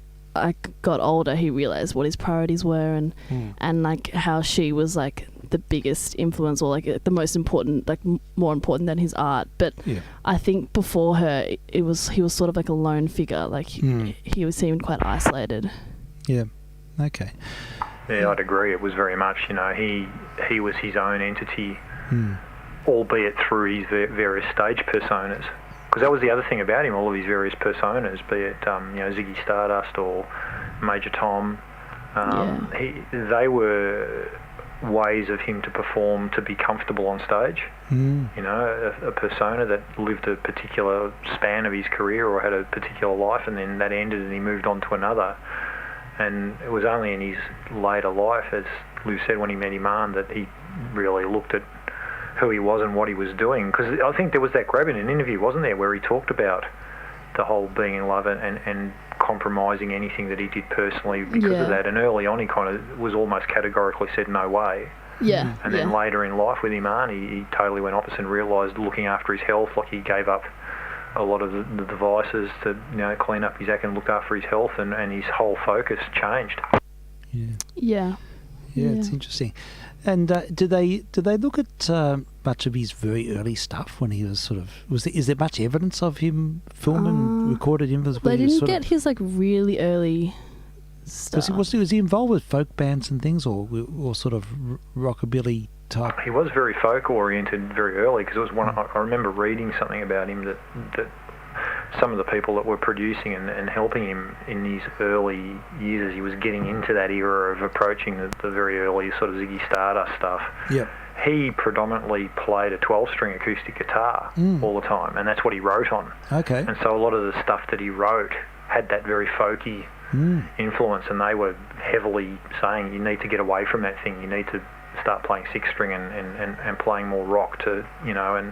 got older he realized what his priorities were and like how she was like the biggest influence or like the most important, like more important than his art. But I think before her he was sort of like a lone figure, like he seemed quite isolated. Okay. Yeah, I'd agree. It was very much, you know, he was his own entity, albeit through his various stage personas. Because that was the other thing about him, all of his various personas, be it, Ziggy Stardust or Major Tom. They were ways of him to perform to be comfortable on stage. You know, a persona that lived a particular span of his career or had a particular life, and then that ended and he moved on to another. And it was only in his later life, as Lou said when he met Iman, that he really looked at who he was and what he was doing. Because I think there was that grab in an interview, wasn't there, where he talked about the whole being in love and compromising anything that he did personally because of that. And early on he kind of was almost categorically said no way. Yeah. And then later in life with Iman, he totally went opposite and realised looking after his health, like he gave up a lot of the devices to, you know, clean up his act and look after his health, and his whole focus changed. Yeah, it's interesting. And did they look at much of his very early stuff when he was sort of is there much evidence of him filming, recorded him? They didn't get his like really early stuff. Was he involved with folk bands and things, or sort of rockabilly type? He was very folk oriented very early, because it was one. I remember reading something about him that some of the people that were producing and helping him in these early years as he was getting into that era of approaching the very early sort of Ziggy Stardust stuff, he predominantly played a 12-string acoustic guitar all the time, and that's what he wrote on. Okay. And so a lot of the stuff that he wrote had that very folky influence, and they were heavily saying, you need to get away from that thing, you need to start playing 6-string and playing more rock to, you know, and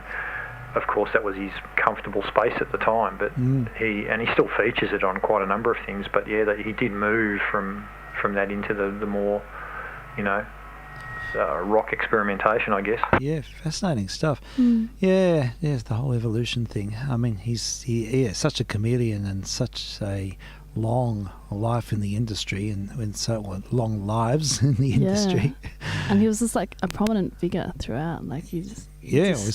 of course that was his comfortable space at the time, but he still features it on quite a number of things, but that he did move from that into the more, you know, rock experimentation, I guess. Yeah, fascinating stuff. Yeah, the whole evolution thing. I mean, he's such a chameleon and such a long life in the industry, and so long lives in the industry. And he was just like a prominent figure throughout. Like he was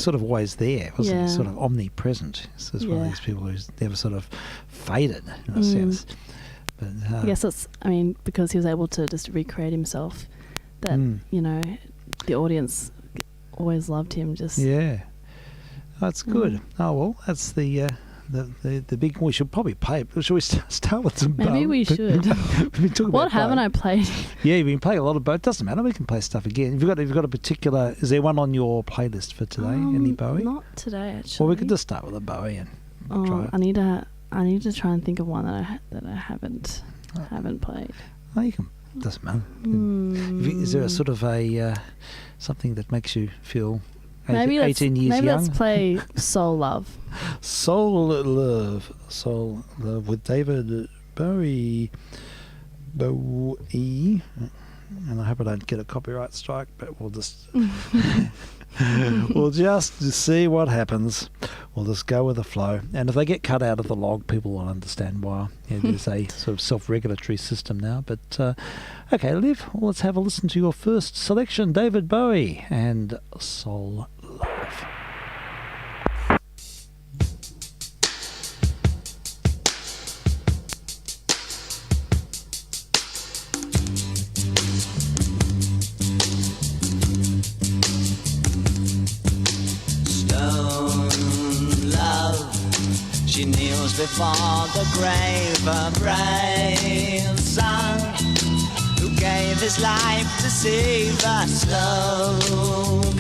sort of always there, wasn't he? Sort of omnipresent. So he's one of these people who's never sort of faded in a sense. But I guess that's, I mean, because he was able to just recreate himself, that you know, the audience always loved him. Just that's good. Oh well, that's the big. We should probably play. Should we start with some? Maybe we should. What haven't I played? Yeah, you've been playing a lot of Bowie. It doesn't matter. We can play stuff again. Have you got a particular? Is there one on your playlist for today? Any Bowie? Not today, actually. Well, we could just start with a Bowie and try it. I need to try and think of one that I haven't played. Oh, you can. Doesn't matter. Is there a sort of a something that makes you feel 18 years young? Maybe let's play Soul Love. Soul Love with David Bowie. And I hope I don't get a copyright strike, but we'll just we'll just see what happens. We'll just go with the flow. And if they get cut out of the log, people will understand why. There's a sort of self-regulatory system now. But okay, Liv, let's have a listen to your first selection, David Bowie and Soul Love. She kneels before the grave, a brave son who gave his life to save a slogan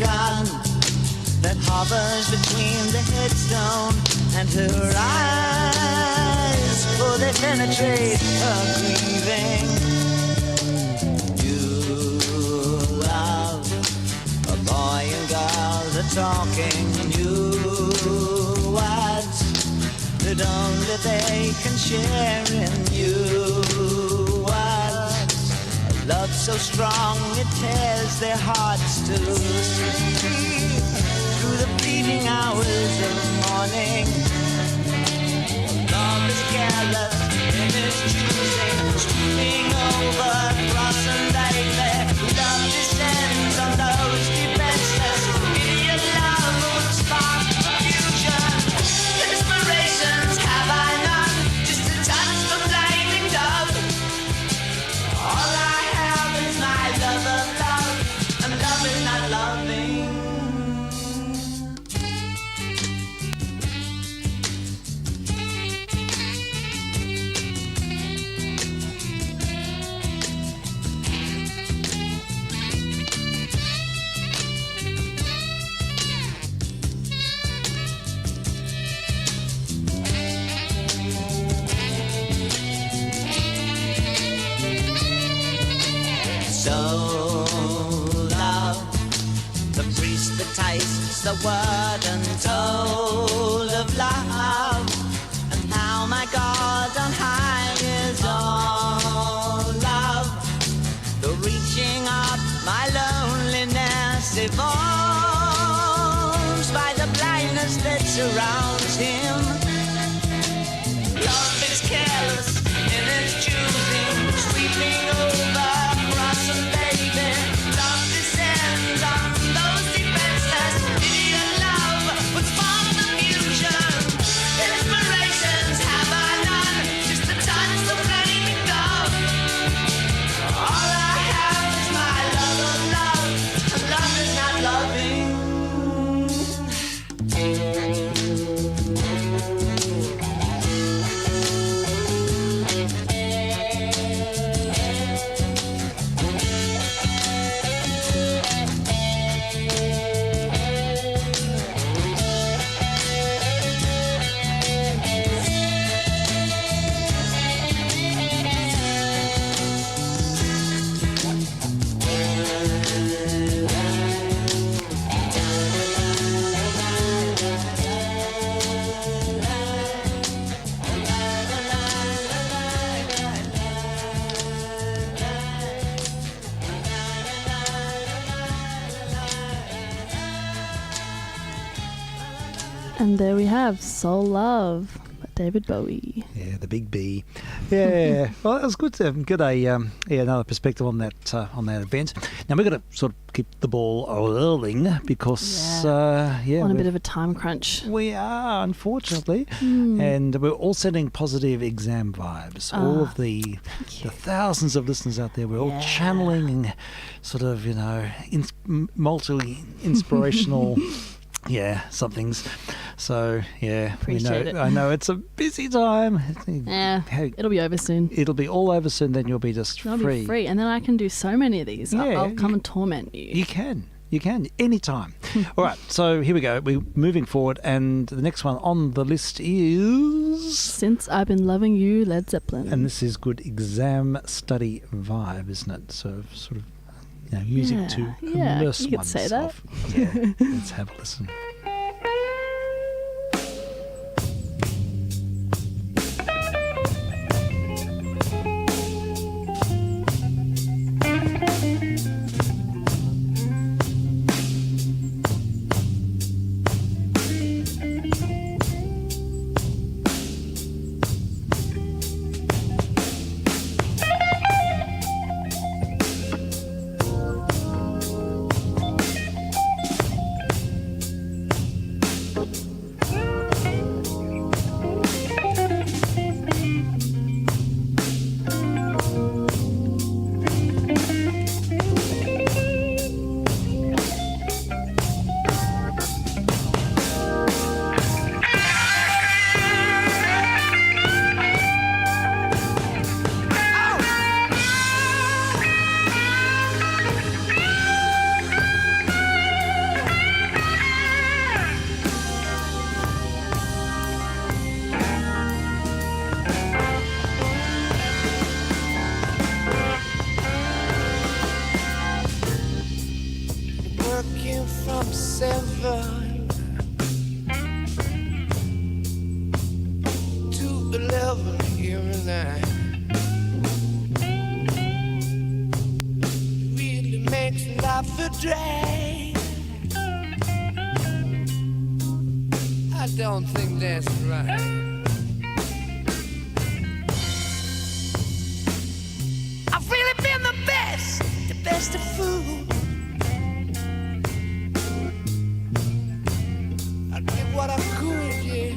that hovers between the headstone and her eyes, for they penetrate her grieving. You love a boy and girl, they're talking new words that only they can share in you. A love so strong it tears their hearts to sleep through the fleeting hours of morning. Love is careless, it is choosing, sweeping over cross and daily. Love descends on those defenseless. Idiot love would spark confusion. Inspirations have I none, just a touch of flaming dove. All I have is my love of love, and love is not loving. the taste, the word untold of love. And how my God on high is all love. The reaching up my loneliness evolves by the blindness that surrounds him. Love is careless in its choosing, sweeping over, crossing, baby. Love descends on those defenseless. Idiot love puts form of fusion. Inspirations have I none, just the touch, the flame and go. All I have is my love of love, and love is not loving. And there we have Soul Love by David Bowie. Yeah, the big B. Yeah, well, it was good to get another perspective on that event. Now we've got to sort of keep the ball rolling because on a bit of a time crunch. We are, unfortunately, and we're all sending positive exam vibes. All of the thousands of listeners out there, we're all channeling sort of multi-inspirational. Yeah, somethings. So Appreciate it. I know it's a busy time. Yeah, it'll be over soon. It'll be all over soon. Then you'll be just I'll free. be free, and then I can do so many of these. Yeah, I'll come and torment you. You can anytime. All right, so here we go. We're moving forward, and the next one on the list is Since I've Been Loving You, Led Zeppelin. And this is good exam study vibe, isn't it? So sort of music to immerse you could say oneself. Yeah, let's have a listen. From 7 to 11 every night really makes life a drag. I don't think that's right. I've really been the best of food. What I could, yeah.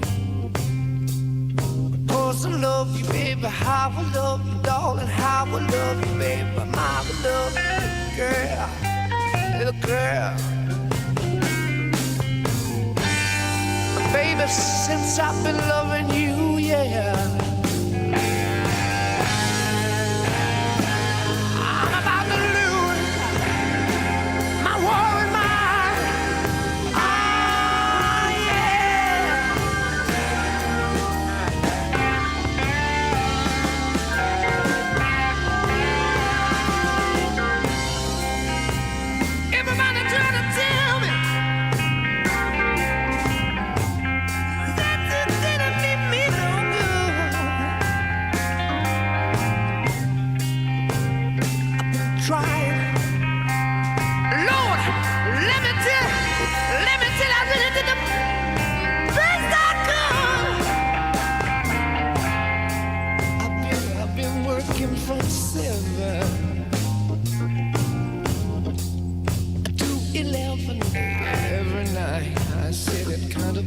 Of course I love you, baby. How I love you, darling. How I love you, baby. My love, little girl. Baby, since I've been loving you, yeah. I'm about to lose my war and mind. Everybody trying to tell me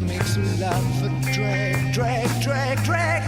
make some love for drag, drag, drag, drag.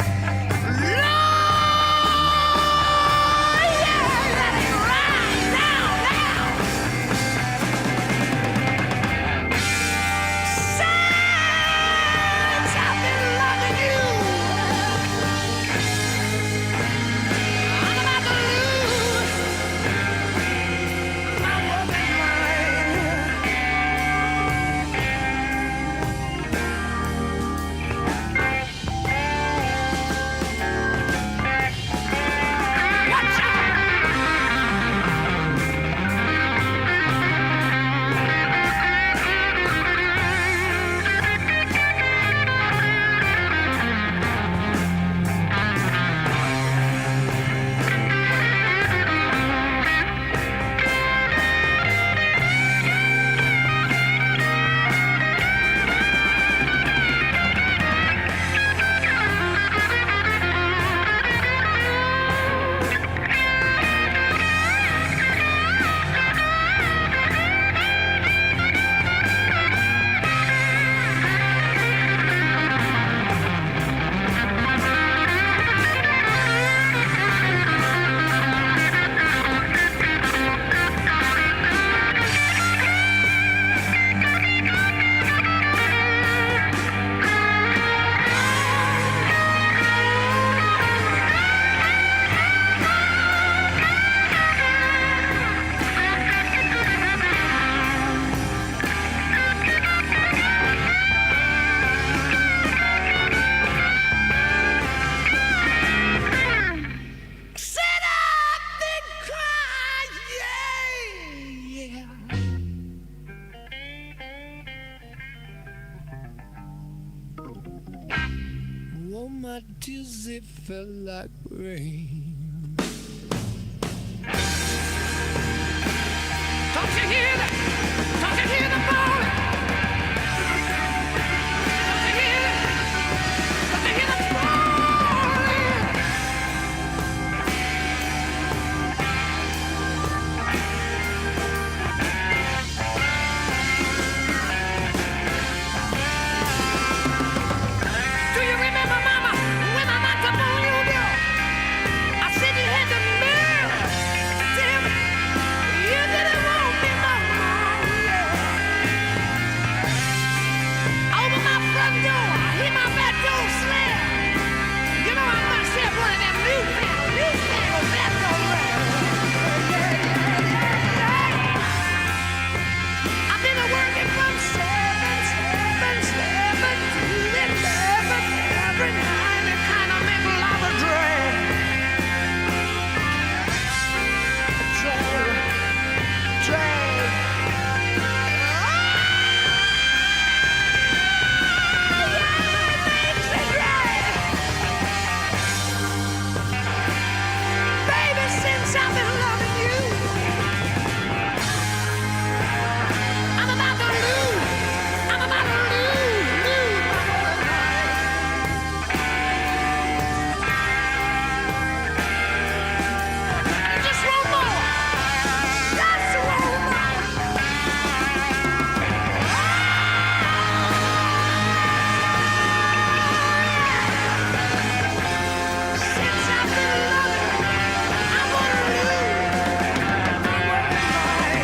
My tears, it felt like rain. Don't you hear that? Don't you hear the falling? Don't you hear it? Don't you hear the falling? Do you remember, Mama? When I'm at the Bolivia, I said you had the nerve. Damn it, you didn't want me, Mama. Yeah. Open my front door, hear my back door slam. You know I must have one of them newfangled back door rams. I've been working from 7 to 11 every night. It kind of make love a drag. Drag. Baby, since I've been loving you, I'm about to lose. I'm about to lose my whole mind. Just one more. Just one more. Since I've been loving you, I wanna lose my whole mind.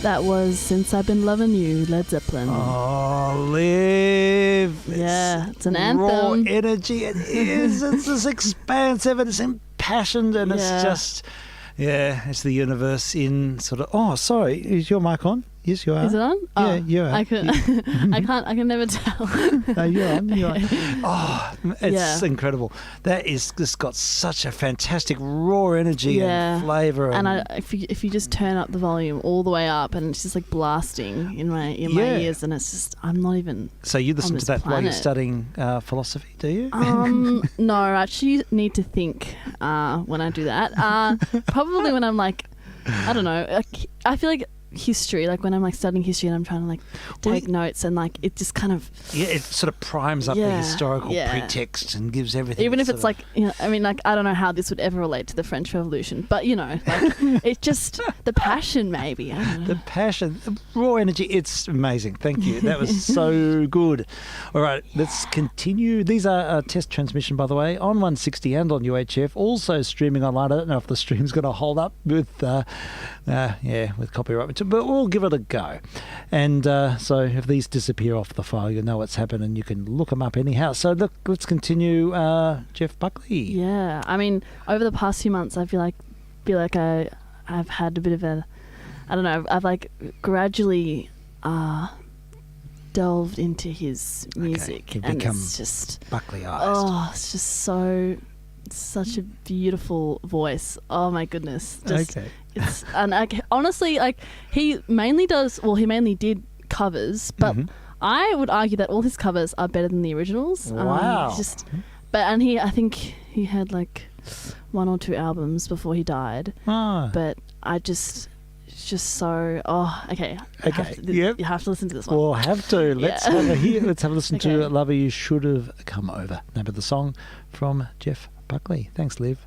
That was Since I've Been Loving You, Led Zeppelin. Oh, Liv. Yeah, it's an raw anthem. energy. It is. It's just expansive and it's impassioned and it's Yeah. just, it's the universe in sort of. Oh, sorry. Is your mic on? Yes, you are. Is it on? Yeah, you are. I can, I can never tell. No, you're on. You're on. Oh, it's Yeah. incredible. That is just got such a fantastic raw energy and flavour. And if you just turn up the volume all the way up, and it's just like blasting in my ears, and it's just I'm not even. So you listen on to this that while you're planet. studying philosophy, do you? No, I actually need to think when I do that. Probably when I'm like, I don't know. I feel like history, like when I'm like studying history and I'm trying to like take notes, and like it just kind of it sort of primes up the historical pretext and gives everything. Even if it's like, I mean, like I don't know how this would ever relate to the French Revolution, but like it's just the passion, maybe. I don't know. The passion, the raw energy. It's amazing. Thank you. That was so good. All right, let's continue. These are a test transmission, by the way, on 160 and on UHF. Also streaming online. I don't know if the stream's going to hold up with with copyright, but we'll give it a go. And so if these disappear off the file, you know what's happened, and you can look them up anyhow. So look, let's continue. Jeff Buckley. Yeah, I mean, over the past few months, I feel like I've had a bit of a, I don't know, I've like gradually delved into his music, you've and become it's just Buckley-ized. Oh, it's just such a beautiful voice. Oh my goodness. It's, and honestly, like he mainly did covers, but I would argue that all his covers are better than the originals. Wow. I think he had like 1 or 2 albums before he died. But it's just so. Oh, okay. You have to listen to this one. We'll have to. Let's have a listen to "Lover You Should Have Come Over." Name of the song from Jeff Buckley. Thanks, Liv.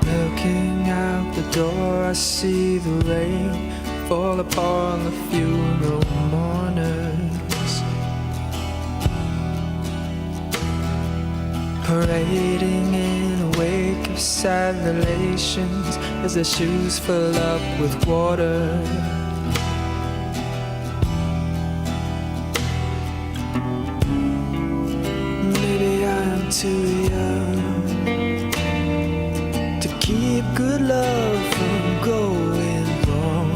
Looking out the door, I see the rain fall upon the funeral mourners, parading in a wake of sad relations as their shoes fill up with water. Maybe I'm too young to keep good love from going wrong,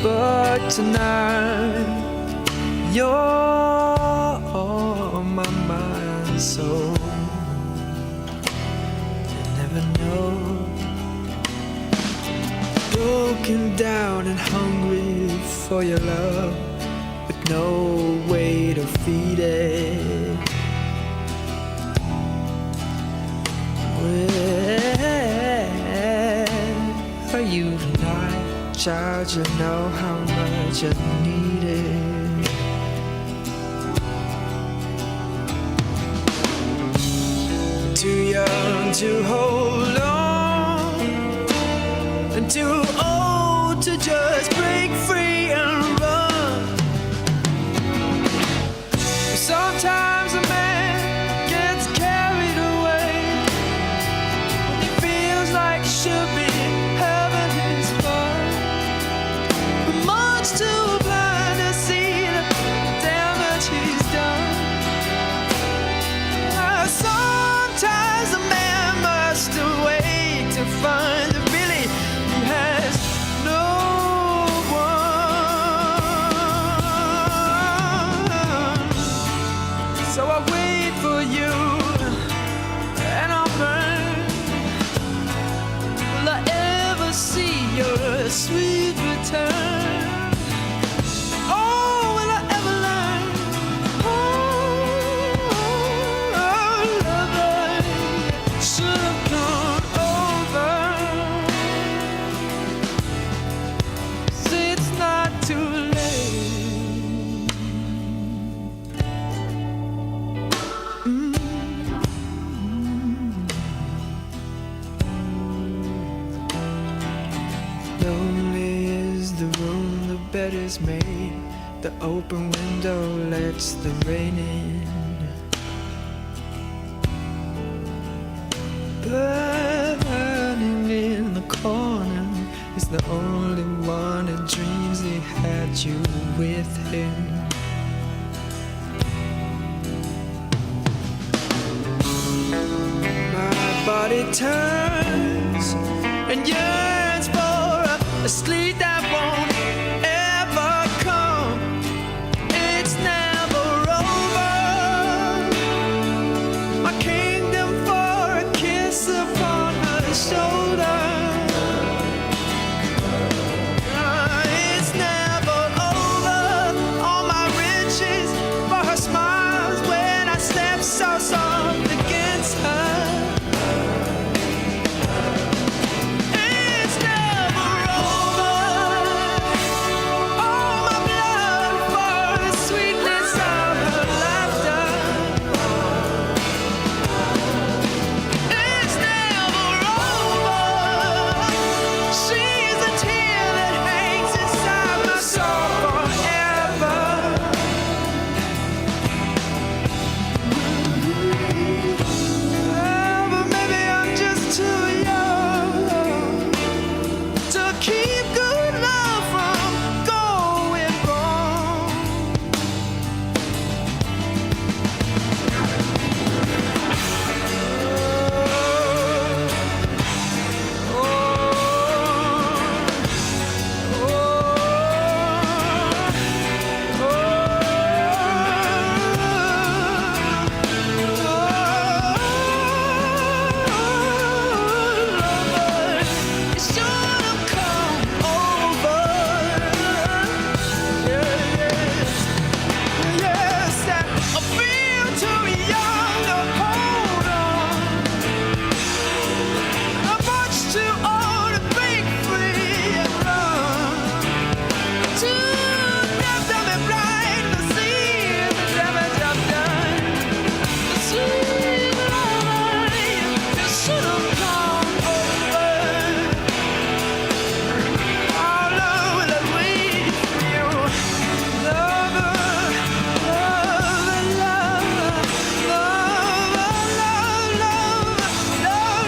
but tonight you're on my mind and soul. You never know, broken down and hungry for your love, with no way to feed it. Where are you tonight, child? You know how much I need it. Too young to hold on, and too old to just break free and run. Sometimes a man gets carried away when he feels like should be having his fun, but much too blind to see the damage he's done. Sometimes a man must wait to find that really he has no one. So I wait for you, and I'll burn. Will I ever see your sweet return? Oh, will I ever learn? Oh, lover, should have come over. See, it's not too late. Lonely is the room, the bed is made, the open window lets the rain in. the only one who dreams he had you with him. My body turns and yearns for a sleep that won't ever come. It's never over. My kingdom for a kiss upon her shoulder. It's never over. All my riches for her smiles when I step so soft against her. It's never over. All my blood for the sweetness of her laughter. It's never over. She's a tear that hangs inside my soul forever. But maybe I'm just too young to keep good love from going wrong. It should have come over. Yes, I feel too young to hold on. I'm much too old to break free and run. Too deaf, dumb, and blind to see the damage I've done. Sweet lover, you should have come over. All over the way for you, lover, lover, love, love, love, love, love,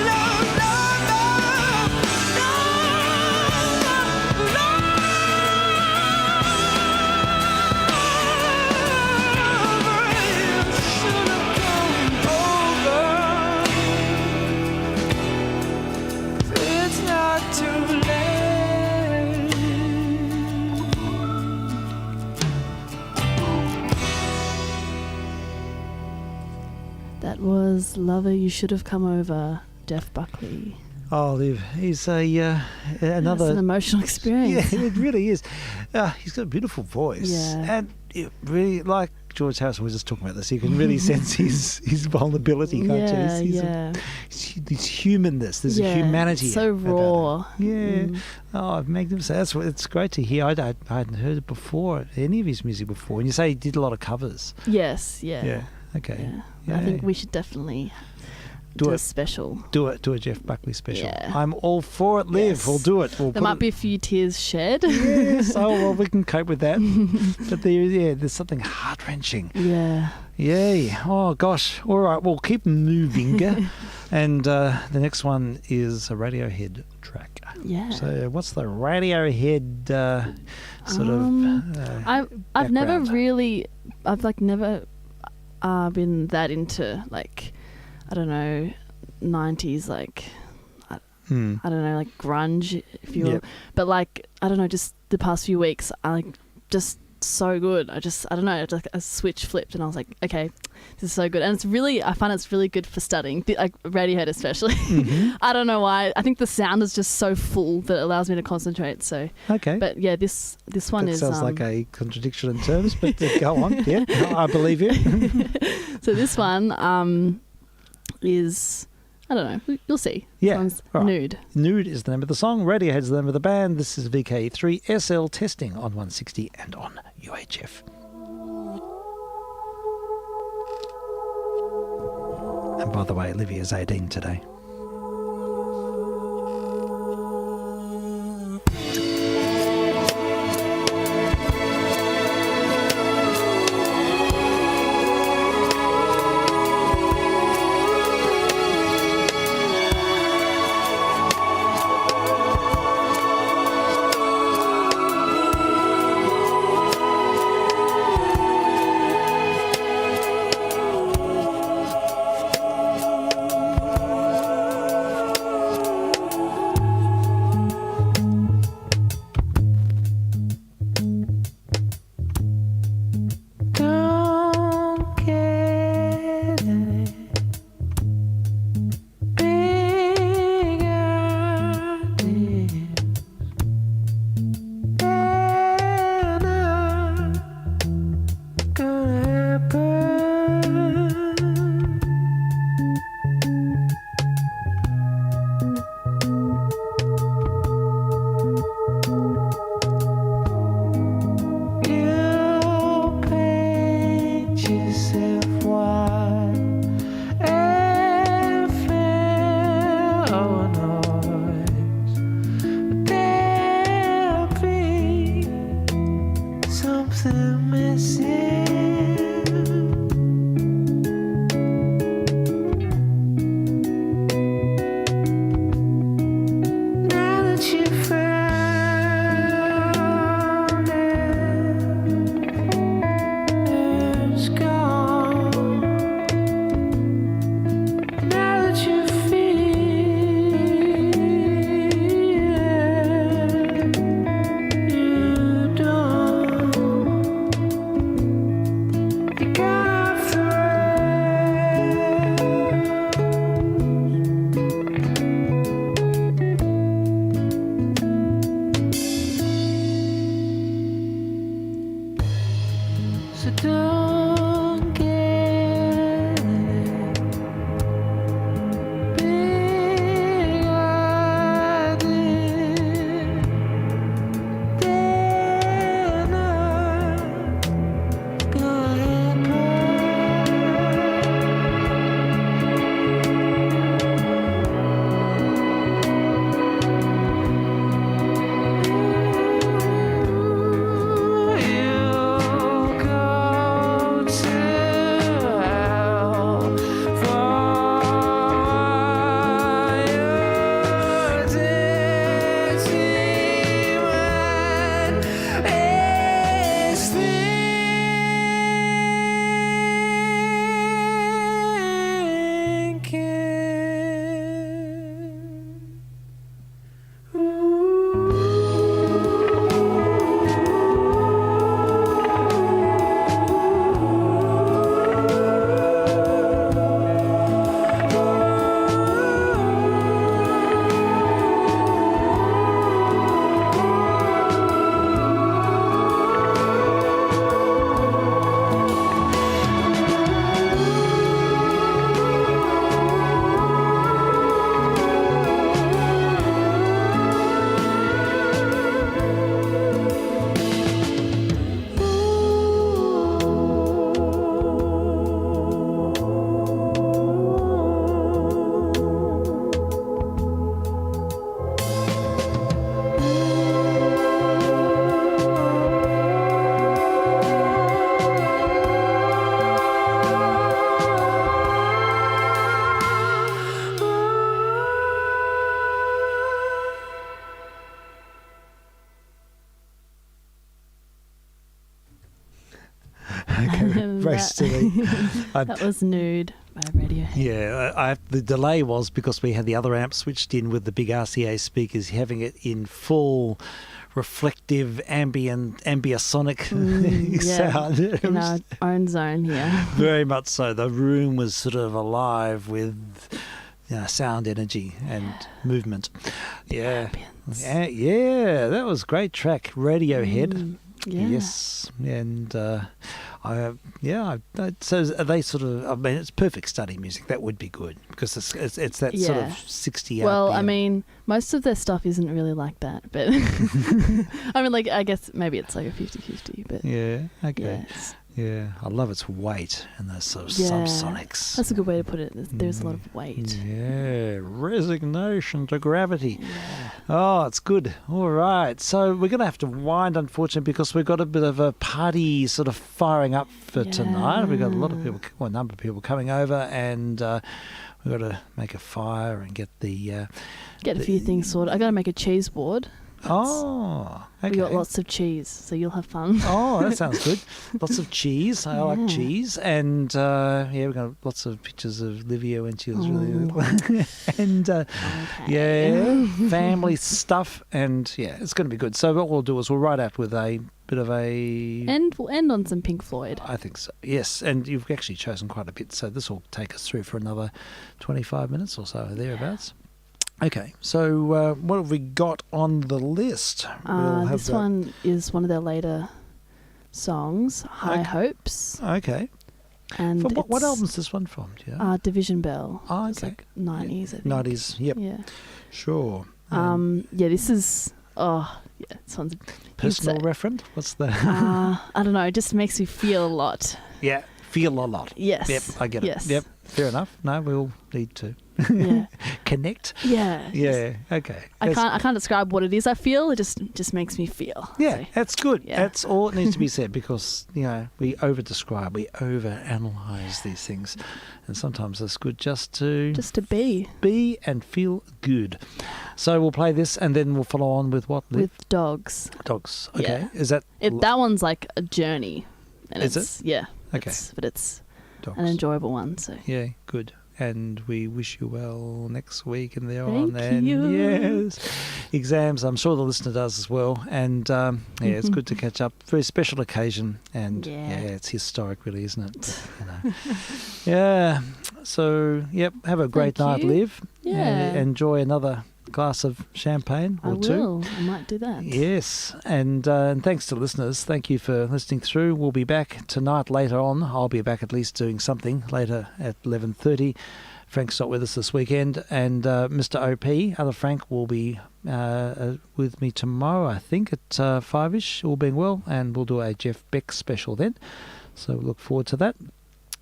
it's not too late. That was Lover, You Should Have Come Over, Jeff Buckley. Oh, Liv, he's a It's an another. emotional experience. Yeah, it really is. He's got a beautiful voice, Yeah. and it really, like George Harrison was just talking about this. You can really sense his vulnerability, can't Yeah, you? yeah. His humanness. There's a humanity. So about raw. him. Yeah. Mm. Oh, magnificent. It's great to hear. I hadn't heard it before, any of his music before. And you say he did a lot of covers. Yes, yeah. Okay. Yeah. I think we should definitely Do do a it. special. Do a Jeff Buckley special. Yeah. I'm all for it, Liv. Yes. We'll do it. We'll There put might it- be a few tears shed. Yes. Oh, well, we can cope with that. But there's something heart-wrenching. Yeah. Yay. Oh, gosh. All right. We'll keep moving. And the next one is a Radiohead track. Yeah. So what's the Radiohead sort of I've never background? really, I've like never been that into like, I don't know, 90s like, I don't know, like grunge, if you will. Yep. But like, I don't know, just the past few weeks, I like just so good. I don't know, it's like a switch flipped and I was like, okay, this is so good. And it's really, I find it's really good for studying, like Radiohead especially. I don't know why. I think the sound is just so full that it allows me to concentrate. So, Okay. but yeah, this one that is. sounds like a contradiction in terms, but go on. Yeah, I believe you. So this one is, I don't know, you'll see. Yeah, This one's all right. Nude. Nude is the name of the song. Radiohead's the name of the band. This is vk3sl testing on 160 and on UHF. And by the way, Olivia's 18 today. Very silly. That was Nude by Radiohead. Yeah, the delay was because we had the other amp switched in with the big RCA speakers, having it in full reflective ambiasonic sound. In our own zone here. Very much so. The room was sort of alive with sound energy and movement. Yeah. That was a great track. Radiohead. Yes. And so they sort of, I mean, it's perfect study music. That would be good because it's that sort of 60 Well, RPM. I mean, most of their stuff isn't really like that, but I mean, like, I guess maybe it's like a 50-50, but yeah, okay. yes. Yeah, I love its weight and those sort of subsonics. That's a good way to put it. There's a lot of weight. Yeah, resignation to gravity. Yeah. Oh, it's good. All right. So we're going to have to wind, unfortunately, because we've got a bit of a party sort of firing up for tonight. We've got a lot of people, a number of people coming over, and we've got to make a fire and get a few things sorted. I got to make a cheese board. Oh, okay. We got lots of cheese, so you'll have fun. Oh, that sounds good. Lots of cheese. I like cheese. And, we've got lots of pictures of Livia when she was really little. And, family stuff. And, it's going to be good. So what we'll do is we'll write out with a bit of a... And we'll end on some Pink Floyd. I think so, yes. And you've actually chosen quite a bit, so this will take us through for another 25 minutes or so, thereabouts. Okay, so what have we got on the list? This one is one of their later songs, High Hopes. Okay. And what album is this one from? Do you know? Division Bell. Oh, okay. It's like 90s, I think. 90s, yep. Yeah. Sure. This is... this one's... Personal reference? What's the... I don't know, it just makes me feel a lot. Yeah, feel a lot. Yes. Yep, I get it. Yes. Yep, fair enough. No, we'll need to connect. Yeah. Yeah, okay. I can't describe what it is I feel, it just makes me feel. Yeah, so, that's good. Yeah. That's all that needs to be said because, we over-describe, we over-analyse these things. And sometimes it's good just to be. Be and feel good. So we'll play this and then we'll follow on with what? With Dogs. Dogs, okay. Yeah. Is that... that one's like a journey. And is it? Yeah. Okay. But it's Dogs. an enjoyable one, so... Yeah, good. And we wish you well next week and Thank and you. yes, exams. I'm sure the listener does as well. And it's good to catch up. Very special occasion, and it's historic, really, isn't it? Yeah. So have a great night, Liv. Yeah. Enjoy another glass of champagne or two. I might do that. Yes, and thanks to listeners. Thank you for listening through. We'll be back tonight later on. I'll be back at least doing something later at 11:30. Frank's not with us this weekend, and Mr. OP, other Frank, will be with me tomorrow, I think, at 5ish, all being well, and we'll do a Jeff Beck special then. So look forward to that.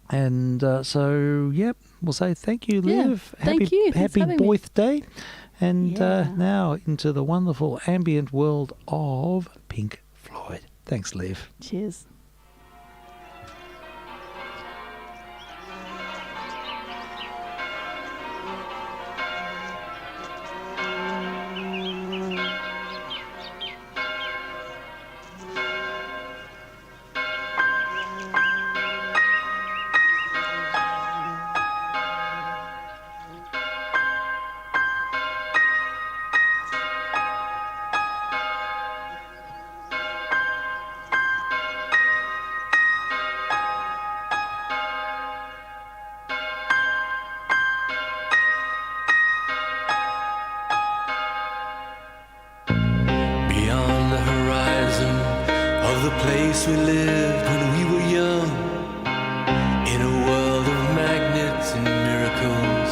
And we'll say thank you, Liv. Thank you. Thanks Happy for birthday. And now into the wonderful ambient world of Pink Floyd. Thanks, Liv. Cheers. place we lived when we were young, in a world of magnets and miracles.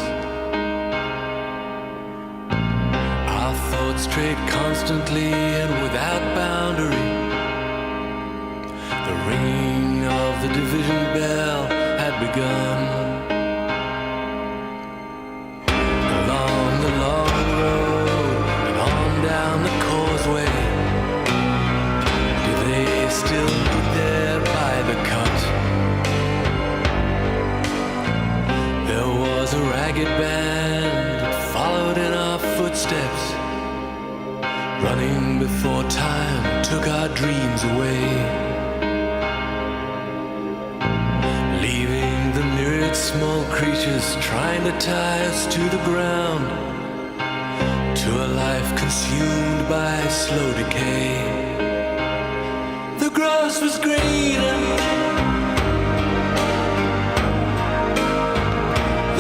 Our thoughts strayed constantly and without boundary. The ringing of the division bell had begun. Along the long road and on down the causeway, still be there by the cut. There was a ragged band that followed in our footsteps, running before time took our dreams away. small creatures trying to tie us to the ground, to a life consumed by slow decay. The grass was greener,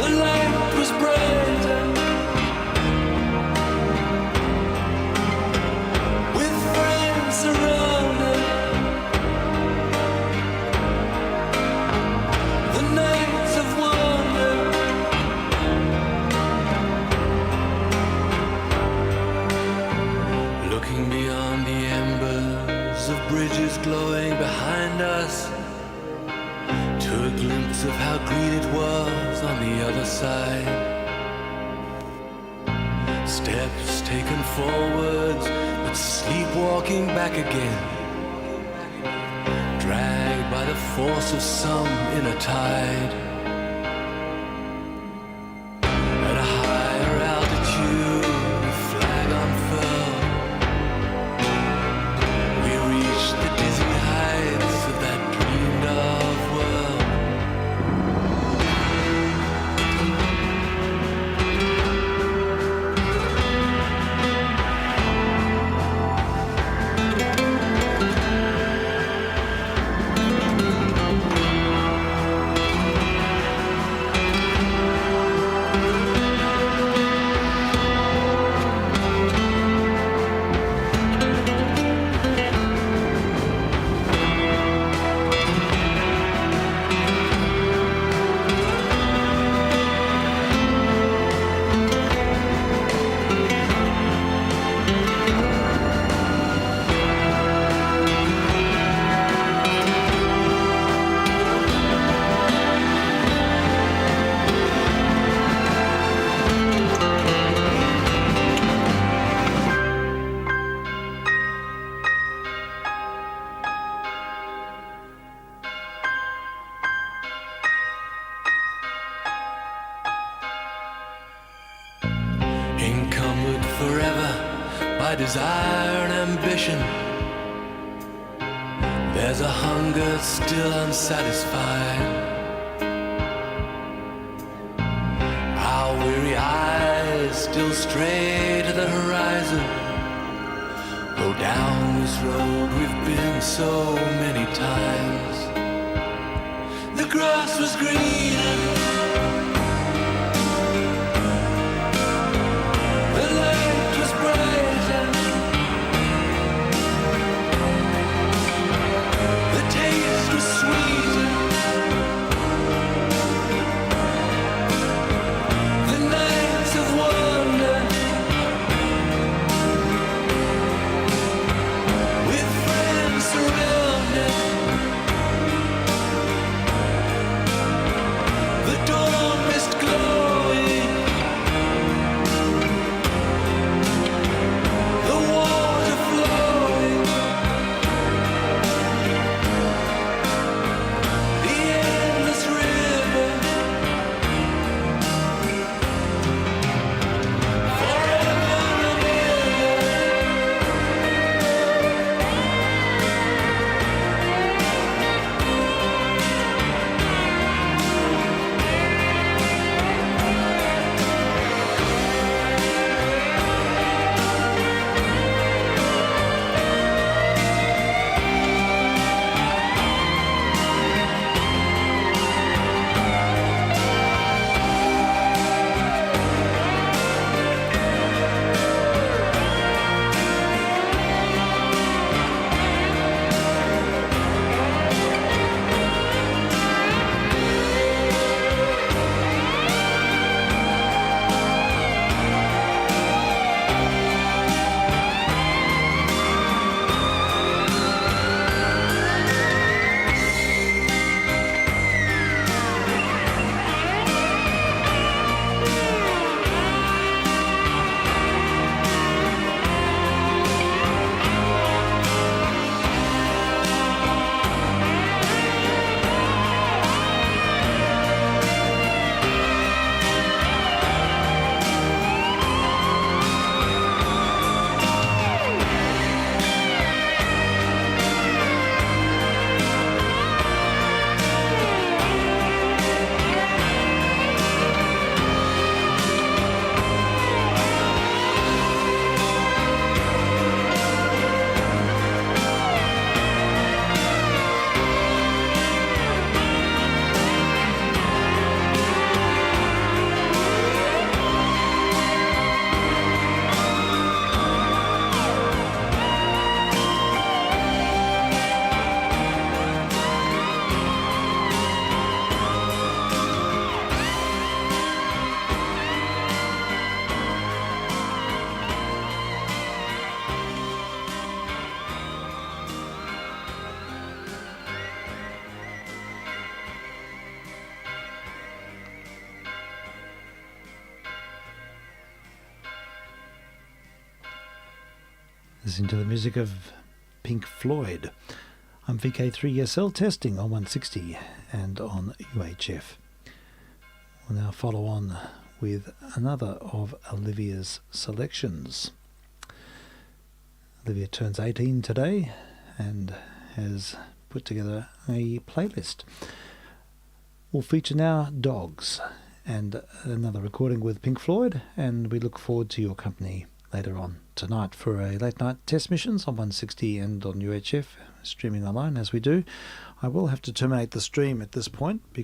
the light was brighter, with friends around us. The nights of wonder, looking beyond the embers of bridges glowing behind us, to a glimpse of how green it was on the other side. Steps taken forwards, but sleepwalking back again, dragged by the force of some inner tide. At a higher altitude, the flag unfurled, we reached the dizzy heights of that dreamed of world. Encumbered forever by desire and ambition, there's a hunger still unsatisfied. Our weary eyes still stray to the horizon, though down this road we've been so many times. The grass was greener, the light was brighter, the taste was sweeter, the nights of wonder, with friends surrounded, the door Listening to the music of Pink Floyd. I'm vk3sl, testing on 160 and on UHF. We'll now follow on with another of Olivia's selections. Olivia turns 18 today and has put together a playlist. We'll feature now Dogs and another recording with Pink Floyd, and we look forward to your company later on tonight for a late night test missions on 160 and on UHF, streaming online as we do. I will have to terminate the stream at this point because